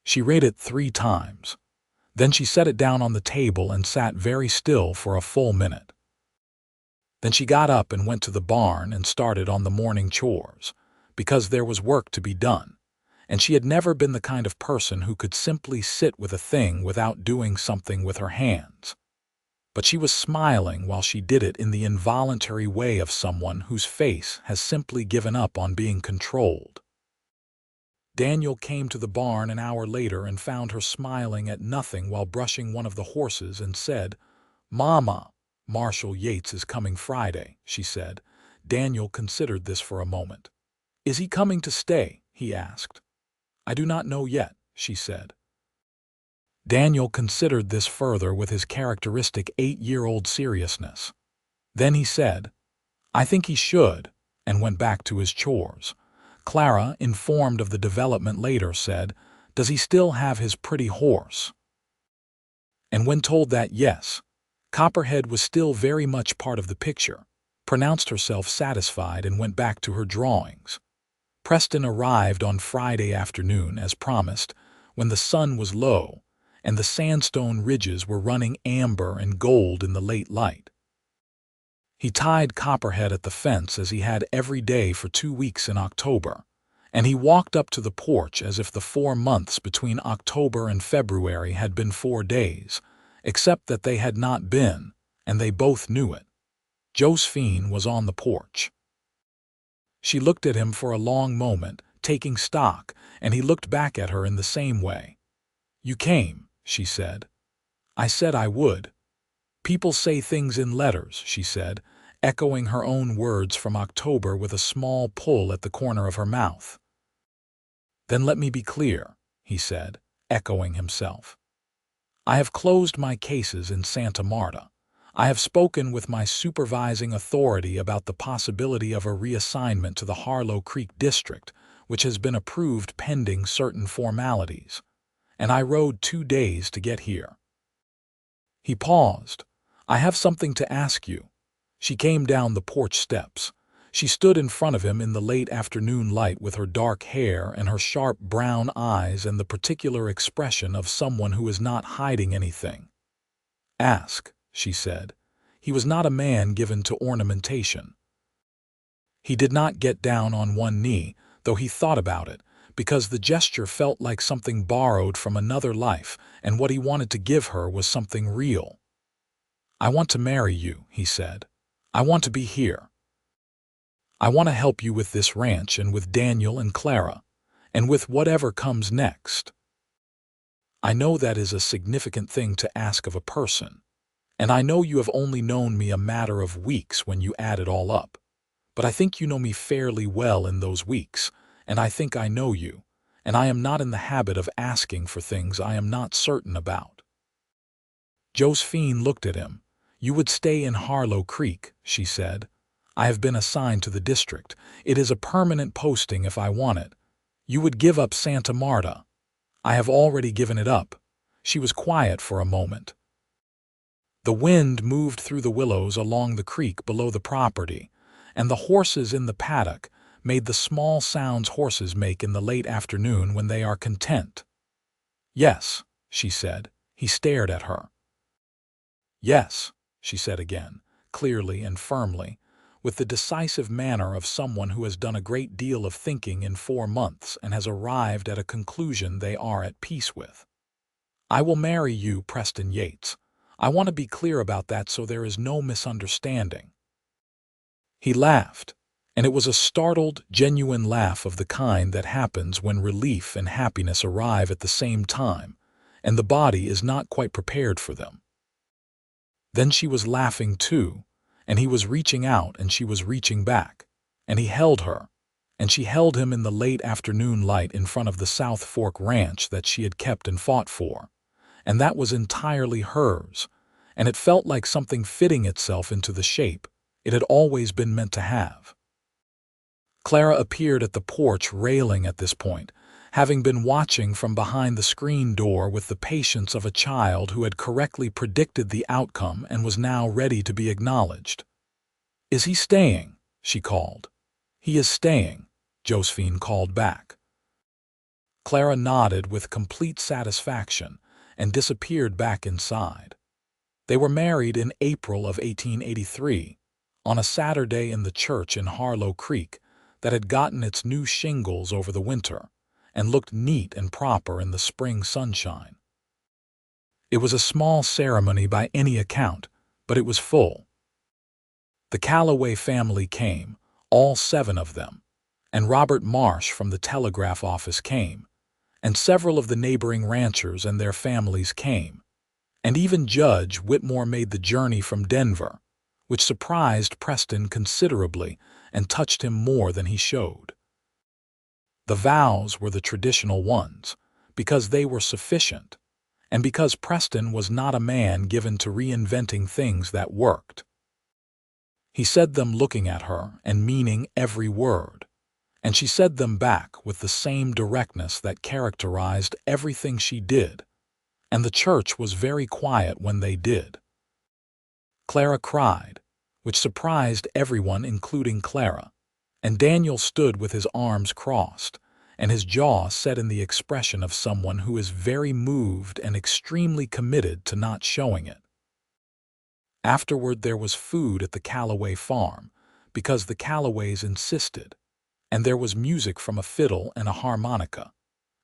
She read it 3 times. Then she set it down on the table and sat very still for a full minute. Then she got up and went to the barn and started on the morning chores, because there was work to be done, and she had never been the kind of person who could simply sit with a thing without doing something with her hands. But she was smiling while she did it in the involuntary way of someone whose face has simply given up on being controlled. Daniel came to the barn an hour later and found her smiling at nothing while brushing one of the horses and said, "Mama, Marshal Yates is coming Friday," she said. Daniel considered this for a moment. "Is he coming to stay?" he asked. "I do not know yet," she said. Daniel considered this further with his characteristic 8-year-old seriousness. Then he said, "I think he should," and went back to his chores. Clara, informed of the development later, said, "Does he still have his pretty horse?" And when told that yes, Copperhead was still very much part of the picture, pronounced herself satisfied and went back to her drawings. Preston arrived on Friday afternoon as promised, when the sun was low and the sandstone ridges were running amber and gold in the late light. He tied Copperhead at the fence as he had every day for 2 weeks in October, and he walked up to the porch as if the 4 months between October and February had been 4 days, except that they had not been, and they both knew it. Josephine was on the porch. She looked at him for a long moment, taking stock, and he looked back at her in the same way. "You came," she said. "I said I would." "People say things in letters," she said, echoing her own words from October with a small pull at the corner of her mouth. "Then let me be clear," he said, echoing himself. "I have closed my cases in Santa Marta. I have spoken with my supervising authority about the possibility of a reassignment to the Harlow Creek district, which has been approved pending certain formalities, and I rode 2 days to get here." He paused. "I have something to ask you." She came down the porch steps. She stood in front of him in the late afternoon light with her dark hair and her sharp brown eyes and the particular expression of someone who is not hiding anything. "Ask," she said. He was not a man given to ornamentation. He did not get down on one knee, though he thought about it, because the gesture felt like something borrowed from another life, and what he wanted to give her was something real. "I want to marry you," he said. "I want to be here. I want to help you with this ranch and with Daniel and Clara, and with whatever comes next. I know that is a significant thing to ask of a person, and I know you have only known me a matter of weeks when you add it all up, but I think you know me fairly well in those weeks, and I think I know you, and I am not in the habit of asking for things I am not certain about." Josephine looked at him. "You would stay in Harlow Creek," she said. "I have been assigned to the district. It is a permanent posting if I want it. You would give up Santa Marta." "I have already given it up." She was quiet for a moment. The wind moved through the willows along the creek below the property, and the horses in the paddock made the small sounds horses make in the late afternoon when they are content. "Yes," she said. He stared at her. "Yes," she said again, clearly and firmly, with the decisive manner of someone who has done a great deal of thinking in 4 months and has arrived at a conclusion they are at peace with. "I will marry you, Preston Yates. I want to be clear about that so there is no misunderstanding." He laughed, and it was a startled, genuine laugh of the kind that happens when relief and happiness arrive at the same time, and the body is not quite prepared for them. Then she was laughing too, and he was reaching out and she was reaching back, and he held her, and she held him in the late afternoon light in front of the South Fork ranch that she had kept and fought for, and that was entirely hers, and it felt like something fitting itself into the shape it had always been meant to have. Clara appeared at the porch railing at this point, having been watching from behind the screen door with the patience of a child who had correctly predicted the outcome and was now ready to be acknowledged. "Is he staying?" she called. "He is staying," Josephine called back. Clara nodded with complete satisfaction and disappeared back inside. They were married in April of 1883, on a Saturday in the church in Harlow Creek that had gotten its new shingles over the winter and looked neat and proper in the spring sunshine. It was a small ceremony by any account, but it was full. The Calloway family came, all 7 of them, and Robert Marsh from the telegraph office came, and several of the neighboring ranchers and their families came, and even Judge Whitmore made the journey from Denver, which surprised Preston considerably and touched him more than he showed. The vows were the traditional ones, because they were sufficient, and because Preston was not a man given to reinventing things that worked. He said them looking at her and meaning every word, and she said them back with the same directness that characterized everything she did, and the church was very quiet when they did. Clara cried, which surprised everyone including Clara, and Daniel stood with his arms crossed and his jaw set in the expression of someone who is very moved and extremely committed to not showing it. Afterward there was food at the Calloway farm, because the Calloways insisted, and there was music from a fiddle and a harmonica,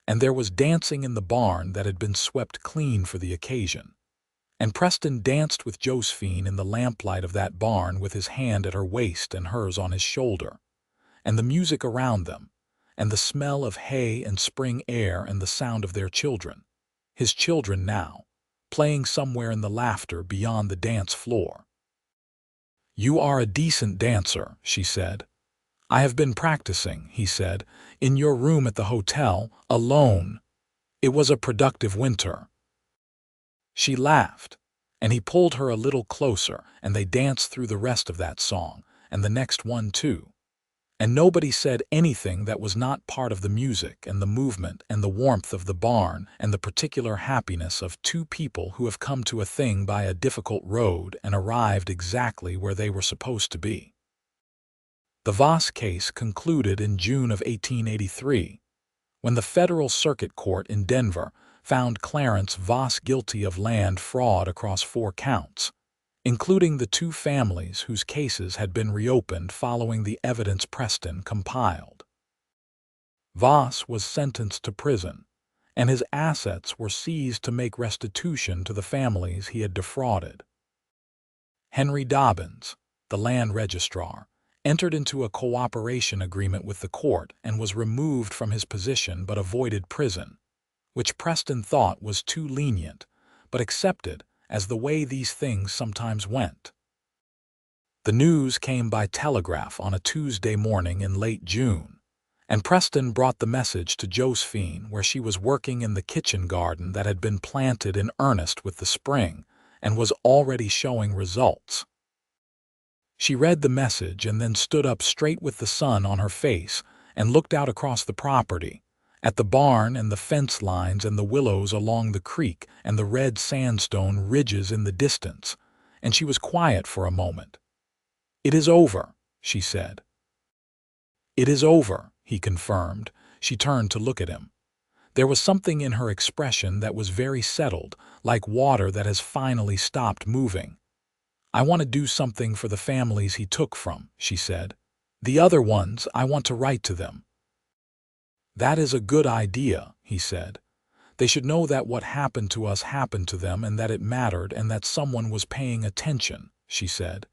and there was dancing in the barn that had been swept clean for the occasion. And Preston danced with Josephine in the lamplight of that barn with his hand at her waist and hers on his shoulder, and the music around them, and the smell of hay and spring air and the sound of their children, his children now, playing somewhere in the laughter beyond the dance floor. "You are a decent dancer," she said. "I have been practicing," he said, "in your room at the hotel, alone. It was a productive winter." She laughed, and he pulled her a little closer, and they danced through the rest of that song, and the next one too. And nobody said anything that was not part of the music and the movement and the warmth of the barn and the particular happiness of 2 people who have come to a thing by a difficult road and arrived exactly where they were supposed to be. The Voss case concluded in June of 1883, when the Federal Circuit Court in Denver found Clarence Voss guilty of land fraud across 4 counts, including the 2 families whose cases had been reopened following the evidence Preston compiled. Voss was sentenced to prison, and his assets were seized to make restitution to the families he had defrauded. Henry Dobbins, the land registrar, entered into a cooperation agreement with the court and was removed from his position but avoided prison, which Preston thought was too lenient, but accepted as the way these things sometimes went. The news came by telegraph on a Tuesday morning in late June, and Preston brought the message to Josephine where she was working in the kitchen garden that had been planted in earnest with the spring and was already showing results. She read the message and then stood up straight with the sun on her face and looked out across the property, at the barn and the fence lines and the willows along the creek and the red sandstone ridges in the distance, and she was quiet for a moment. "It is over," she said. "It is over," he confirmed. She turned to look at him. There was something in her expression that was very settled, like water that has finally stopped moving. "I want to do something for the families he took from," she said. "The other ones, I want to write to them." "That is a good idea," he said. "They should know that what happened to us happened to them and that it mattered and that someone was paying attention," she said.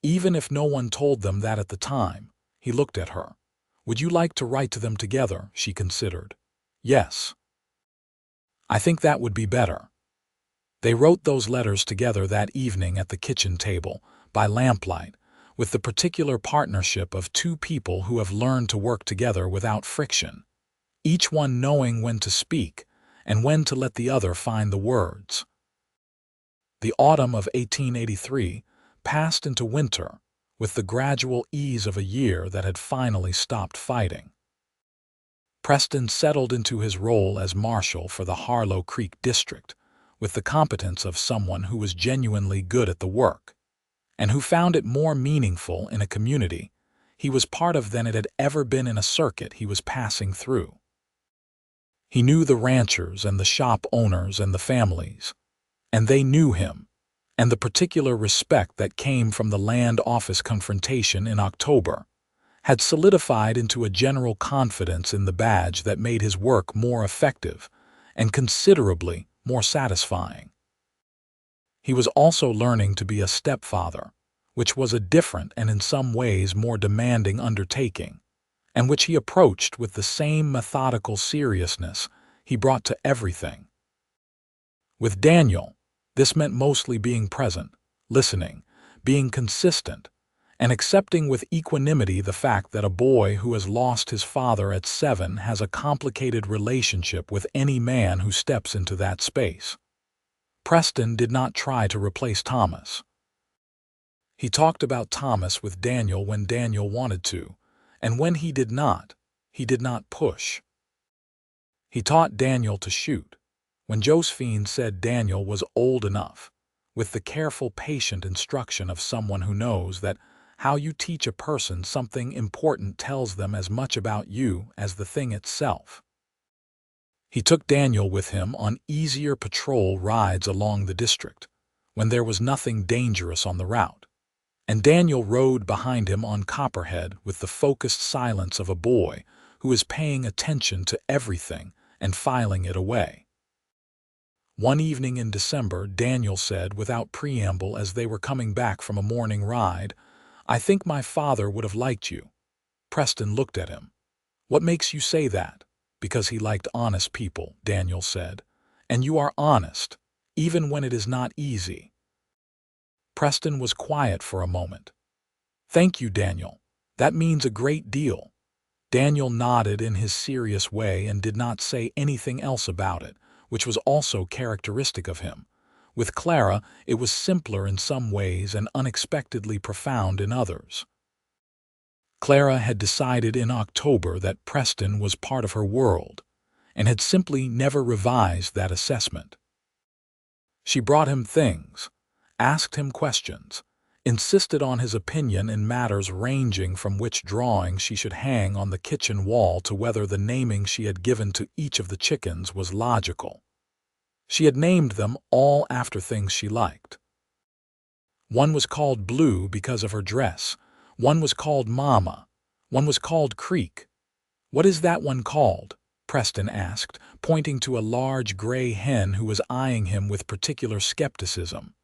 "Even if no one told them that at the time." He looked at her. "Would you like to write to them together?" she considered. "Yes. I think that would be better." They wrote those letters together that evening at the kitchen table, by lamplight, with the particular partnership of 2 people who have learned to work together without friction, each one knowing when to speak and when to let the other find the words. The autumn of 1883 passed into winter with the gradual ease of a year that had finally stopped fighting. Preston settled into his role as Marshal for the Harlow Creek district with the competence of someone who was genuinely good at the work, and who found it more meaningful in a community he was part of than it had ever been in a circuit he was passing through. He knew the ranchers and the shop owners and the families, and they knew him, and the particular respect that came from the land office confrontation in October had solidified into a general confidence in the badge that made his work more effective and considerably more satisfying. He was also learning to be a stepfather, which was a different and in some ways more demanding undertaking, and which he approached with the same methodical seriousness he brought to everything. With Daniel, this meant mostly being present, listening, being consistent, and accepting with equanimity the fact that a boy who has lost his father at 7 has a complicated relationship with any man who steps into that space. Preston did not try to replace Thomas. He talked about Thomas with Daniel when Daniel wanted to, and when he did not push. He taught Daniel to shoot, when Josephine said Daniel was old enough, with the careful, patient instruction of someone who knows that how you teach a person something important tells them as much about you as the thing itself. He took Daniel with him on easier patrol rides along the district, when there was nothing dangerous on the route, and Daniel rode behind him on Copperhead with the focused silence of a boy who is paying attention to everything and filing it away. One evening in December, Daniel said without preamble as they were coming back from a morning ride, "I think my father would have liked you." Preston looked at him. "What makes you say that?" "Because he liked honest people," Daniel said. "And you are honest, even when it is not easy." Preston was quiet for a moment. "Thank you, Daniel. That means a great deal." Daniel nodded in his serious way and did not say anything else about it, which was also characteristic of him. With Clara, it was simpler in some ways and unexpectedly profound in others. Clara had decided in October that Preston was part of her world, and had simply never revised that assessment. She brought him things, asked him questions, insisted on his opinion in matters ranging from which drawing she should hang on the kitchen wall to whether the naming she had given to each of the chickens was logical. She had named them all after things she liked. One was called Blue because of her dress, one was called Mama, one was called Creek. "What is that one called?" Preston asked, pointing to a large gray hen who was eyeing him with particular skepticism.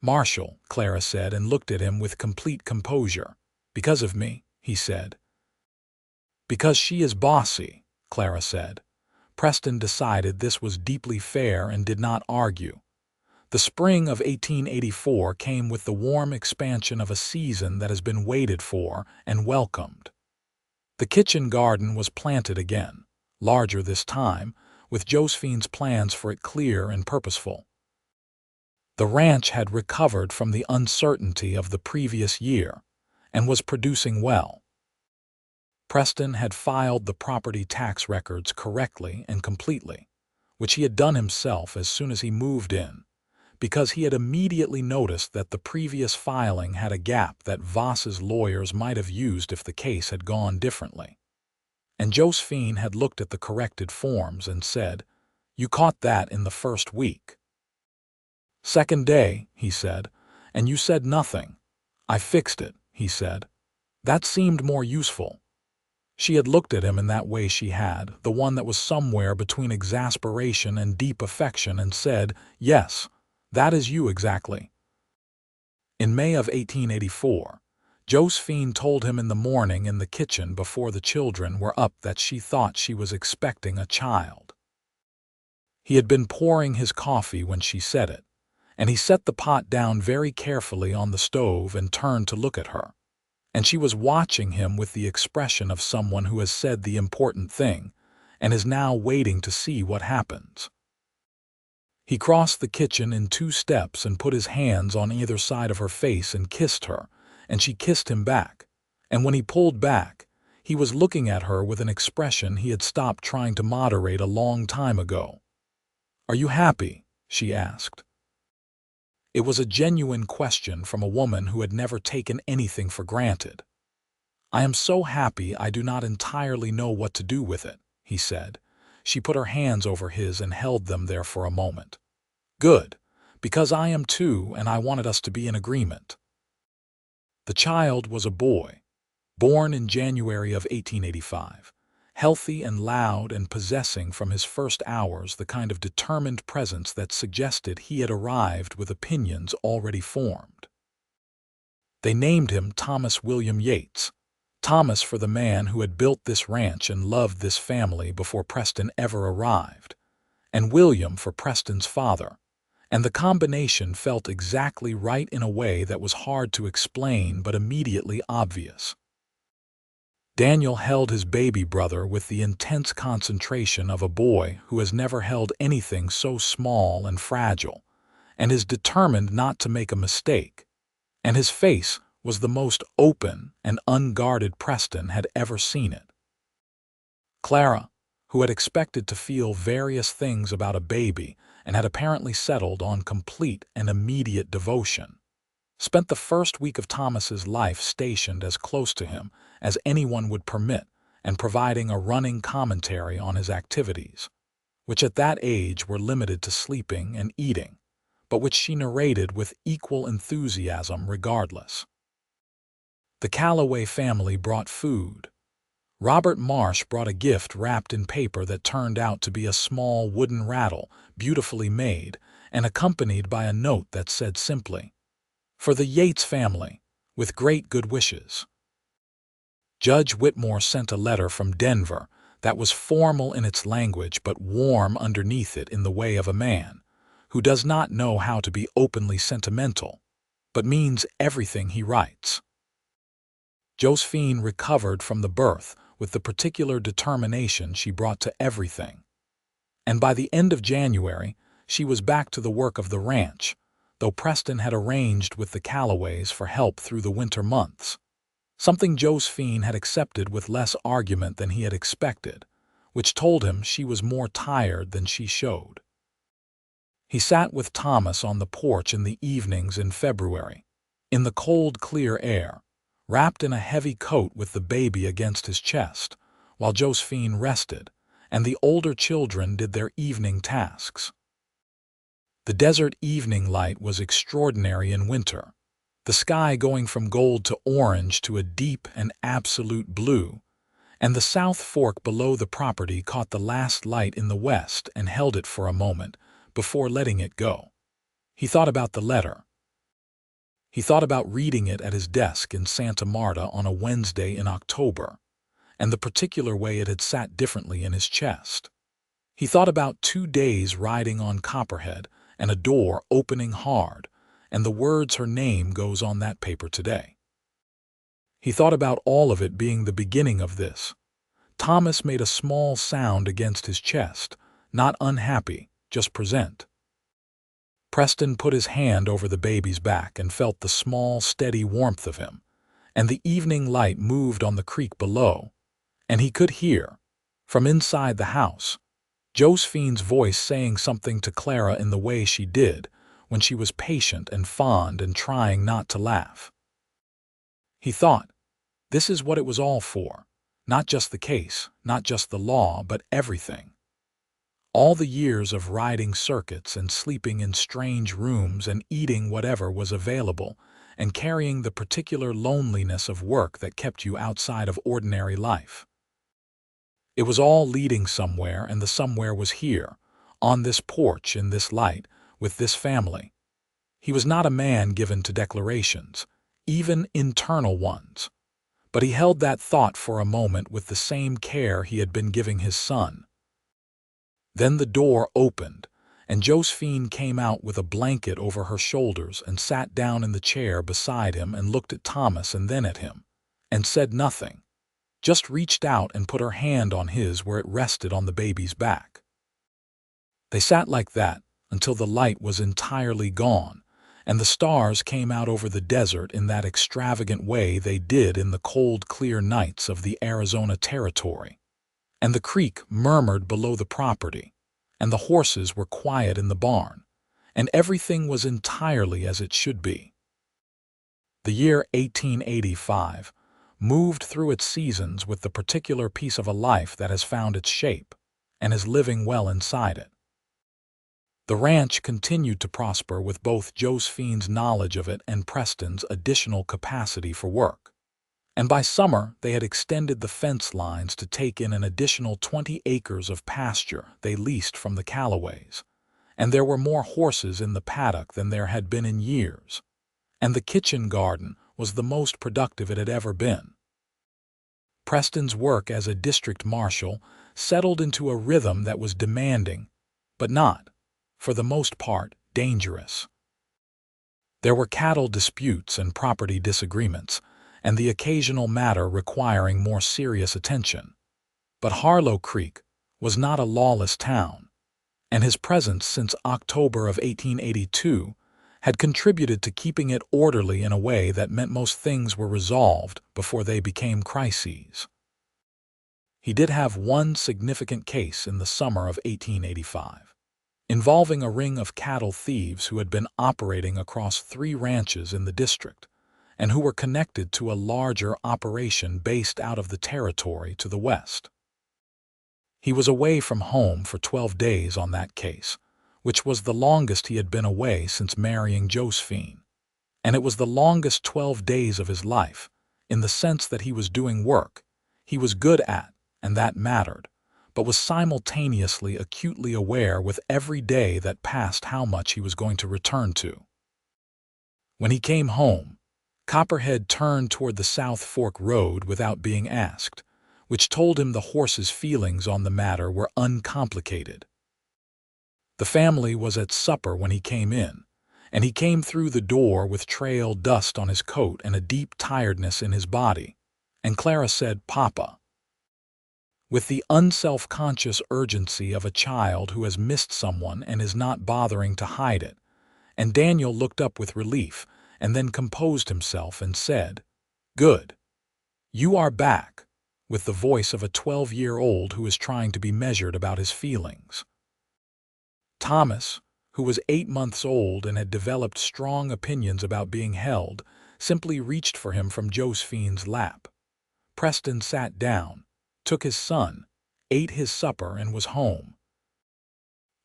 "Marshal," Clara said, and looked at him with complete composure. "Because of me," he said. "Because she is bossy," Clara said. Preston decided this was deeply fair and did not argue. The spring of 1884 came with the warm expansion of a season that has been waited for and welcomed. The kitchen garden was planted again, larger this time, with Josephine's plans for it clear and purposeful. The ranch had recovered from the uncertainty of the previous year and was producing well. Preston had filed the property tax records correctly and completely, which he had done himself as soon as he moved in, because he had immediately noticed that the previous filing had a gap that Voss's lawyers might have used if the case had gone differently. And Josephine had looked at the corrected forms and said, "You caught that in the first week." "Second day," he said, "and you said nothing." "I fixed it," he said. That seemed more useful. She had looked at him in that way she had, the one that was somewhere between exasperation and deep affection, and said, "Yes, that is you exactly." In May of 1884, Josephine told him in the morning in the kitchen before the children were up that she thought she was expecting a child. He had been pouring his coffee when she said it, and he set the pot down very carefully on the stove and turned to look at her. And she was watching him with the expression of someone who has said the important thing and is now waiting to see what happens. He crossed the kitchen in 2 steps and put his hands on either side of her face and kissed her, and she kissed him back. And when he pulled back, he was looking at her with an expression he had stopped trying to moderate a long time ago. "Are you happy?" she asked. It was a genuine question from a woman who had never taken anything for granted. "I am so happy I do not entirely know what to do with it," he said. She put her hands over his and held them there for a moment. "Good, because I am too, and I wanted us to be in agreement." The child was a boy, born in January of 1885, healthy and loud and possessing from his first hours the kind of determined presence that suggested he had arrived with opinions already formed. They named him Thomas William Yates, Thomas for the man who had built this ranch and loved this family before Preston ever arrived, and William for Preston's father, and the combination felt exactly right in a way that was hard to explain but immediately obvious. Daniel held his baby brother with the intense concentration of a boy who has never held anything so small and fragile, and is determined not to make a mistake, and his face was the most open and unguarded Preston had ever seen it. Clara, who had expected to feel various things about a baby and had apparently settled on complete and immediate devotion, spent the first week of Thomas's life stationed as close to him as anyone would permit and providing a running commentary on his activities, which at that age were limited to sleeping and eating, but which she narrated with equal enthusiasm regardless. The Calloway family brought food. Robert Marsh brought a gift wrapped in paper that turned out to be a small wooden rattle, beautifully made, and accompanied by a note that said simply, "For the Yates family, with great good wishes." Judge Whitmore sent a letter from Denver that was formal in its language but warm underneath it in the way of a man who does not know how to be openly sentimental, but means everything he writes. Josephine recovered from the birth with the particular determination she brought to everything, and by the end of January she was back to the work of the ranch, though Preston had arranged with the Calloways for help through the winter months, something Josephine had accepted with less argument than he had expected, which told him she was more tired than she showed. He sat with Thomas on the porch in the evenings in February, in the cold, clear air, wrapped in a heavy coat with the baby against his chest, while Josephine rested, and the older children did their evening tasks. The desert evening light was extraordinary in winter, the sky going from gold to orange to a deep and absolute blue, and the South Fork below the property caught the last light in the west and held it for a moment before letting it go. He thought about the letter. He thought about reading it at his desk in Santa Marta on a Wednesday in October, and the particular way it had sat differently in his chest. He thought about 2 days riding on Copperhead and a door opening hard, and the words "her name goes on that paper today." He thought about all of it being the beginning of this. Thomas made a small sound against his chest, not unhappy, just present. Preston put his hand over the baby's back and felt the small, steady warmth of him, and the evening light moved on the creek below, and he could hear, from inside the house, Josephine's voice saying something to Clara in the way she did when she was patient and fond and trying not to laugh. He thought, this is what it was all for, not just the case, not just the law, but everything. All the years of riding circuits and sleeping in strange rooms and eating whatever was available and carrying the particular loneliness of work that kept you outside of ordinary life. It was all leading somewhere, and the somewhere was here, on this porch in this light, with this family. He was not a man given to declarations, even internal ones, but he held that thought for a moment with the same care he had been giving his son. Then the door opened, and Josephine came out with a blanket over her shoulders and sat down in the chair beside him and looked at Thomas and then at him, and said nothing, just reached out and put her hand on his where it rested on the baby's back. They sat like that until the light was entirely gone, and the stars came out over the desert in that extravagant way they did in the cold, clear nights of the Arizona Territory. And the creek murmured below the property, and the horses were quiet in the barn, and everything was entirely as it should be. The year 1885 moved through its seasons with the particular piece of a life that has found its shape, and is living well inside it. The ranch continued to prosper with both Josephine's knowledge of it and Preston's additional capacity for work. And by summer, they had extended the fence lines to take in an additional 20 acres of pasture they leased from the Callaways. And there were more horses in the paddock than there had been in years. And the kitchen garden was the most productive it had ever been. Preston's work as a district marshal settled into a rhythm that was demanding, but not, for the most part, dangerous. There were cattle disputes and property disagreements, and the occasional matter requiring more serious attention. But Harlow Creek was not a lawless town, and his presence since October of 1882 had contributed to keeping it orderly in a way that meant most things were resolved before they became crises. He did have one significant case in the summer of 1885, involving a ring of cattle thieves who had been operating across 3 ranches in the district, and who were connected to a larger operation based out of the territory to the west. He was away from home for 12 days on that case, which was the longest he had been away since marrying Josephine. And it was the longest 12 days of his life, in the sense that he was doing work he was good at, and that mattered, but was simultaneously acutely aware with every day that passed how much he was going to return to. When he came home, Copperhead turned toward the South Fork Road without being asked, which told him the horse's feelings on the matter were uncomplicated. The family was at supper when he came in, and he came through the door with trail dust on his coat and a deep tiredness in his body, and Clara said, "Papa," with the unself-conscious urgency of a child who has missed someone and is not bothering to hide it, and Daniel looked up with relief and then composed himself and said, "Good. You are back," with the voice of a 12-year-old who is trying to be measured about his feelings. Thomas, who was 8 months old and had developed strong opinions about being held, simply reached for him from Josephine's lap. Preston sat down, took his son, ate his supper, and was home.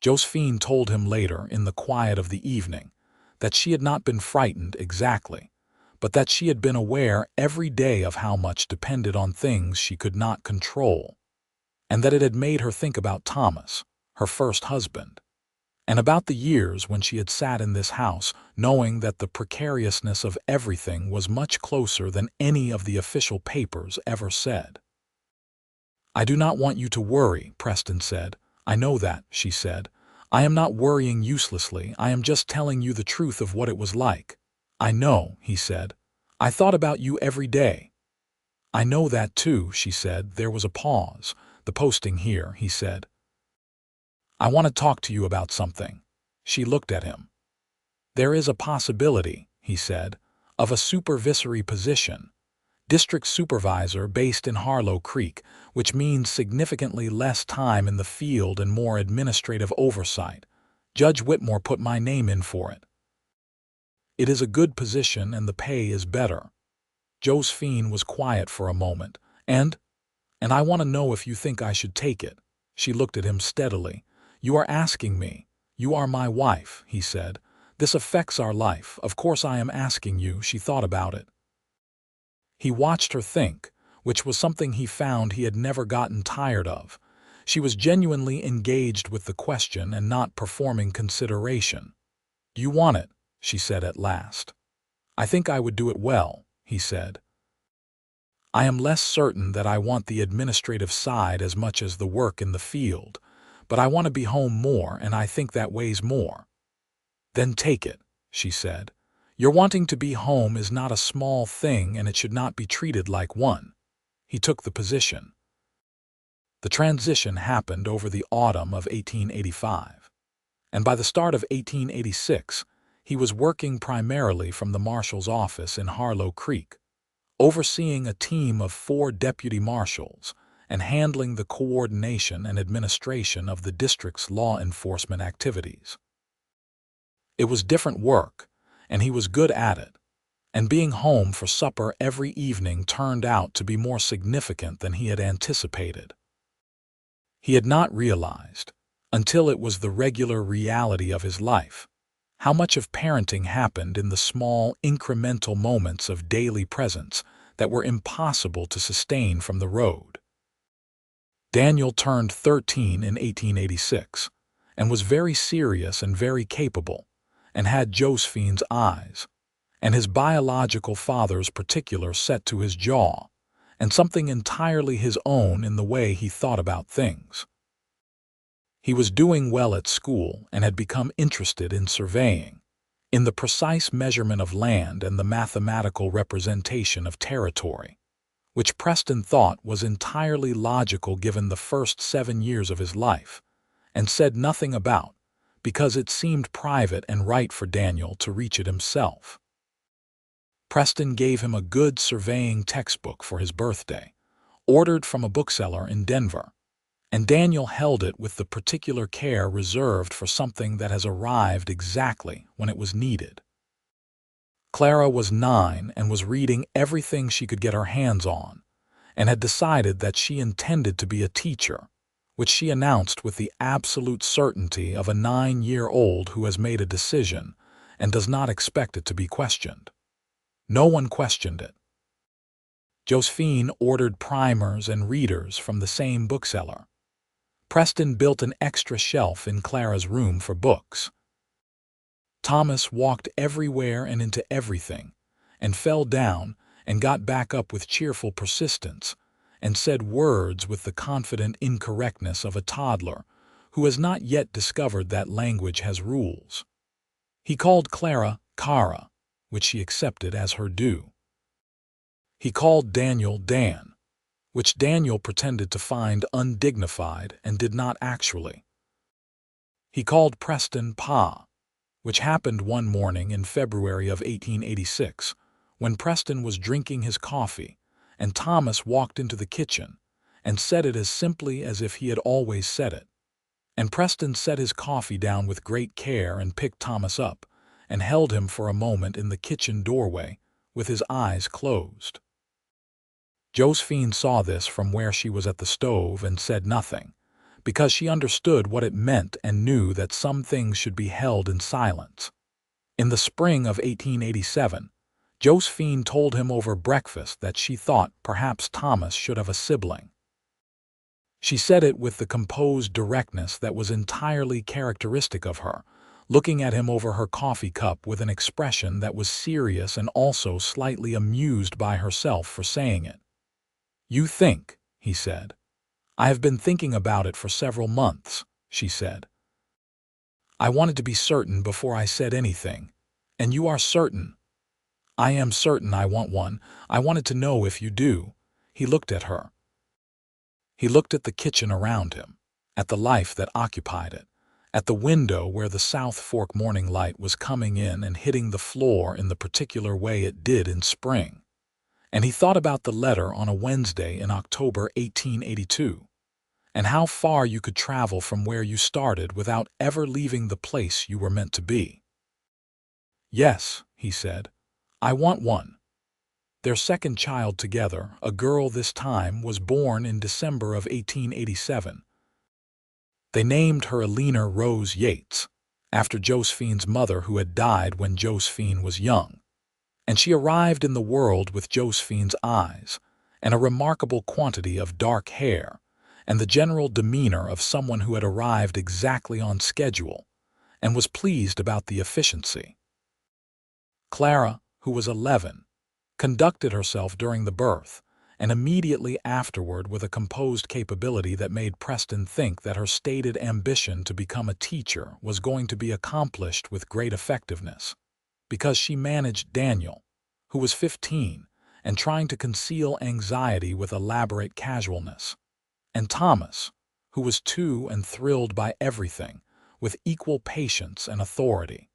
Josephine told him later, in the quiet of the evening, that she had not been frightened exactly, but that she had been aware every day of how much depended on things she could not control, and that it had made her think about Thomas, her first husband, and about the years when she had sat in this house, knowing that the precariousness of everything was much closer than any of the official papers ever said. "I do not want you to worry," Preston said. "I know that," she said. "I am not worrying uselessly. I am just telling you the truth of what it was like." "I know," he said. "I thought about you every day." "I know that too," she said. There was a pause. "The posting here," he said. "I want to talk to you about something." She looked at him. "There is a possibility," he said, "of a supervisory position. District supervisor based in Harlow Creek, which means significantly less time in the field and more administrative oversight. Judge Whitmore put my name in for it. It is a good position and the pay is better." Josephine was quiet for a moment. And I want to know if you think I should take it." She looked at him steadily. "You are asking me. You are my wife," he said. "This affects our life. Of course I am asking you." She thought about it. He watched her think, which was something he found he had never gotten tired of. She was genuinely engaged with the question and not performing consideration. "You want it," she said at last. "I think I would do it well," he said. "I am less certain that I want the administrative side as much as the work in the field, but I want to be home more, and I think that weighs more." "Then take it," she said. "Your wanting to be home is not a small thing, and it should not be treated like one." He took the position. The transition happened over the autumn of 1885, and by the start of 1886, he was working primarily from the Marshal's office in Harlow Creek, overseeing a team of 4 deputy marshals and handling the coordination and administration of the district's law enforcement activities. It was different work, and he was good at it, and being home for supper every evening turned out to be more significant than he had anticipated. He had not realized, until it was the regular reality of his life, how much of parenting happened in the small, incremental moments of daily presence that were impossible to sustain from the road. Daniel turned 13 in 1886 and was very serious and very capable, and had Josephine's eyes, and his biological father's particular set to his jaw, and something entirely his own in the way he thought about things. He was doing well at school and had become interested in surveying, in the precise measurement of land and the mathematical representation of territory, which Preston thought was entirely logical given the first 7 years of his life, and said nothing about, because it seemed private and right for Daniel to reach it himself. Preston gave him a good surveying textbook for his birthday, ordered from a bookseller in Denver, and Daniel held it with the particular care reserved for something that has arrived exactly when it was needed. Clara was 9 and was reading everything she could get her hands on, and had decided that she intended to be a teacher, which she announced with the absolute certainty of a 9-year-old who has made a decision and does not expect it to be questioned. No one questioned it. Josephine ordered primers and readers from the same bookseller. Preston built an extra shelf in Clara's room for books. Thomas walked everywhere and into everything, and fell down and got back up with cheerful persistence, and said words with the confident incorrectness of a toddler who has not yet discovered that language has rules. He called Clara Cara, which she accepted as her due. He called Daniel Dan, which Daniel pretended to find undignified and did not actually. He called Preston Pa, which happened one morning in February of 1886, when Preston was drinking his coffee, and Thomas walked into the kitchen and said it as simply as if he had always said it. And Preston set his coffee down with great care and picked Thomas up, and held him for a moment in the kitchen doorway with his eyes closed. Josephine saw this from where she was at the stove and said nothing, because she understood what it meant and knew that some things should be held in silence. In the spring of 1887, Josephine told him over breakfast that she thought perhaps Thomas should have a sibling. She said it with the composed directness that was entirely characteristic of her, looking at him over her coffee cup with an expression that was serious and also slightly amused by herself for saying it. "You think," he said. "I have been thinking about it for several months," she said. "I wanted to be certain before I said anything, and you are certain." "I am certain I want one. I wanted to know if you do." He looked at her. He looked at the kitchen around him, at the life that occupied it, at the window where the South Fork morning light was coming in and hitting the floor in the particular way it did in spring. And he thought about the letter on a Wednesday in October 1882, and how far you could travel from where you started without ever leaving the place you were meant to be. "Yes," he said, "I want one." Their second child together, a girl this time, was born in December of 1887. They named her Alina Rose Yates, after Josephine's mother who had died when Josephine was young, and she arrived in the world with Josephine's eyes, and a remarkable quantity of dark hair, and the general demeanor of someone who had arrived exactly on schedule, and was pleased about the efficiency. Clara, who was 11, conducted herself during the birth, and immediately afterward with a composed capability that made Preston think that her stated ambition to become a teacher was going to be accomplished with great effectiveness, because she managed Daniel, who was 15, and trying to conceal anxiety with elaborate casualness, and Thomas, who was 2 and thrilled by everything, with equal patience and authority.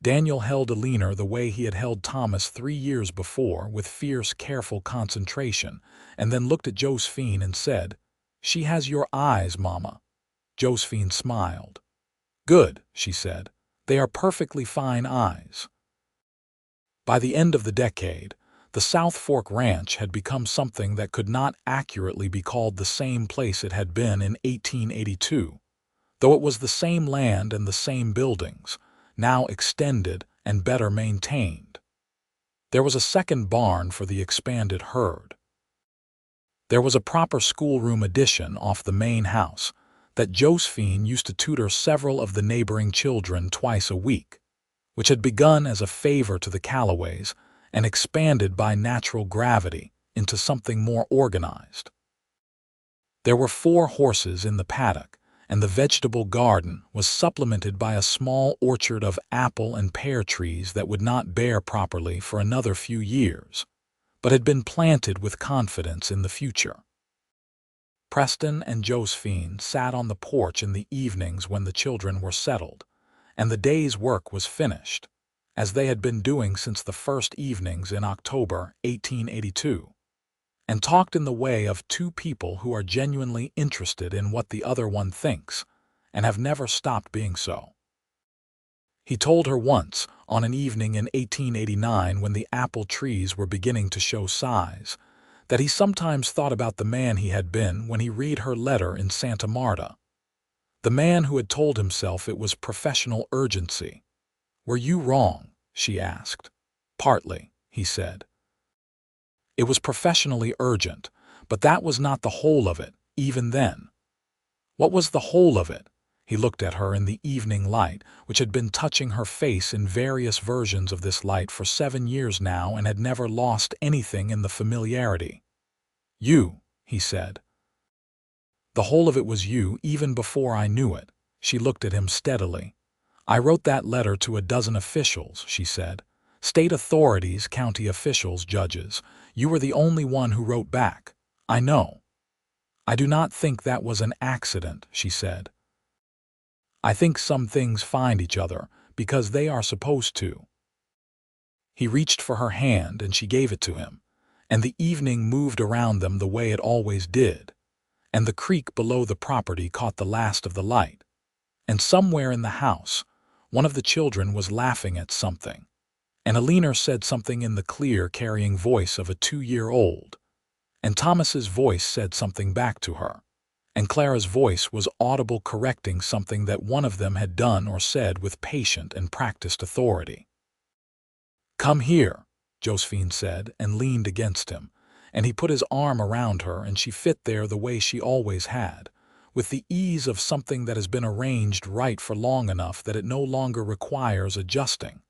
Daniel held Alina the way he had held Thomas 3 years before, with fierce, careful concentration, and then looked at Josephine and said, "She has your eyes, Mama." Josephine smiled. "Good," she said. "They are perfectly fine eyes." By the end of the decade, The South Fork Ranch had become something that could not accurately be called the same place it had been in 1882, though it was the same land and the same buildings, now extended and better maintained. There was a second barn for the expanded herd. There was a proper schoolroom addition off the main house that Josephine used to tutor several of the neighboring children twice a week, which had begun as a favor to the Callaways and expanded by natural gravity into something more organized. There were 4 horses in the paddock, and the vegetable garden was supplemented by a small orchard of apple and pear trees that would not bear properly for another few years, but had been planted with confidence in the future. Preston and Josephine sat on the porch in the evenings when the children were settled, and the day's work was finished, as they had been doing since the first evenings in October 1882, and talked in the way of 2 people who are genuinely interested in what the other one thinks, and have never stopped being so. He told her once, on an evening in 1889 when the apple trees were beginning to show size, that he sometimes thought about the man he had been when he read her letter in Santa Marta. The man who had told himself it was professional urgency. "Were you wrong?" she asked. "Partly," he said. It was professionally urgent, but that was not the whole of it, even then. What was the whole of it? He looked at her in the evening light, which had been touching her face in various versions of this light for 7 years now and had never lost anything in the familiarity. "You," he said. "The whole of it was you even before I knew it." She looked at him steadily. "I wrote that letter to a dozen officials," she said. "State authorities, county officials, judges. You were the only one who wrote back. I know." "I do not think that was an accident," she said. "I think some things find each other because they are supposed to." He reached for her hand and she gave it to him, and the evening moved around them the way it always did, and the creek below the property caught the last of the light, and somewhere in the house one of the children was laughing at something, and Alina said something in the clear, carrying voice of a 2-year-old, and Thomas's voice said something back to her, and Clara's voice was audible correcting something that one of them had done or said with patient and practiced authority. "Come here," Josephine said, and leaned against him, and he put his arm around her and she fit there the way she always had, with the ease of something that has been arranged right for long enough that it no longer requires adjusting.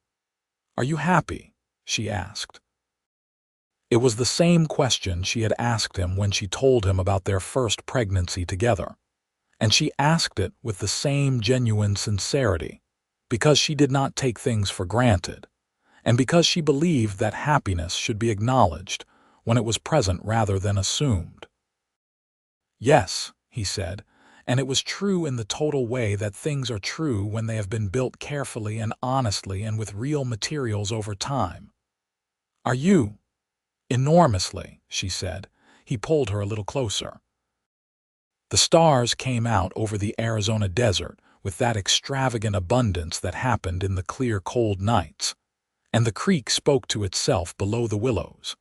"Are you happy?" she asked. It was the same question she had asked him when she told him about their first pregnancy together, and she asked it with the same genuine sincerity, because she did not take things for granted, and because she believed that happiness should be acknowledged when it was present rather than assumed. "Yes," he said, and it was true in the total way that things are true when they have been built carefully and honestly and with real materials over time. "Are you?" "Enormously," she said. He pulled her a little closer. The stars came out over the Arizona desert with that extravagant abundance that happened in the clear, cold nights, and the creek spoke to itself below the willows,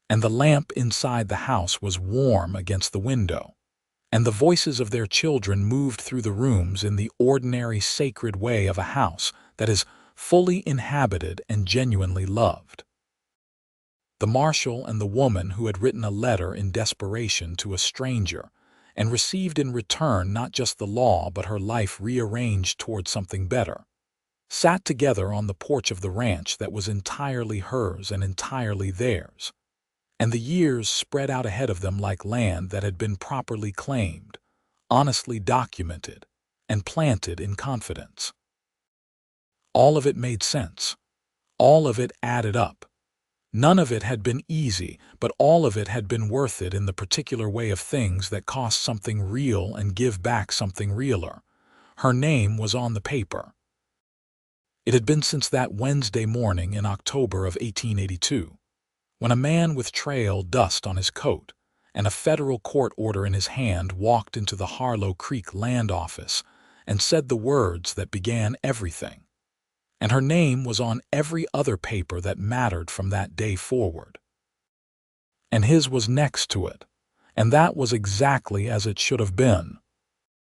and the lamp inside the house was warm against the window, and the voices of their children moved through the rooms in the ordinary, sacred way of a house that is fully inhabited and genuinely loved. The Marshal and the woman who had written a letter in desperation to a stranger and received in return not just the law but her life rearranged toward something better, sat together on the porch of the ranch that was entirely hers and entirely theirs, and the years spread out ahead of them like land that had been properly claimed, honestly documented, and planted in confidence. All of it made sense. All of it added up. None of it had been easy, but all of it had been worth it in the particular way of things that cost something real and give back something realer. Her name was on the paper. It had been since that Wednesday morning in October of 1882, when a man with trail dust on his coat and a federal court order in his hand walked into the Harlow Creek land office and said the words that began everything. And her name was on every other paper that mattered from that day forward. and his was next to it, and that was exactly as it should have been.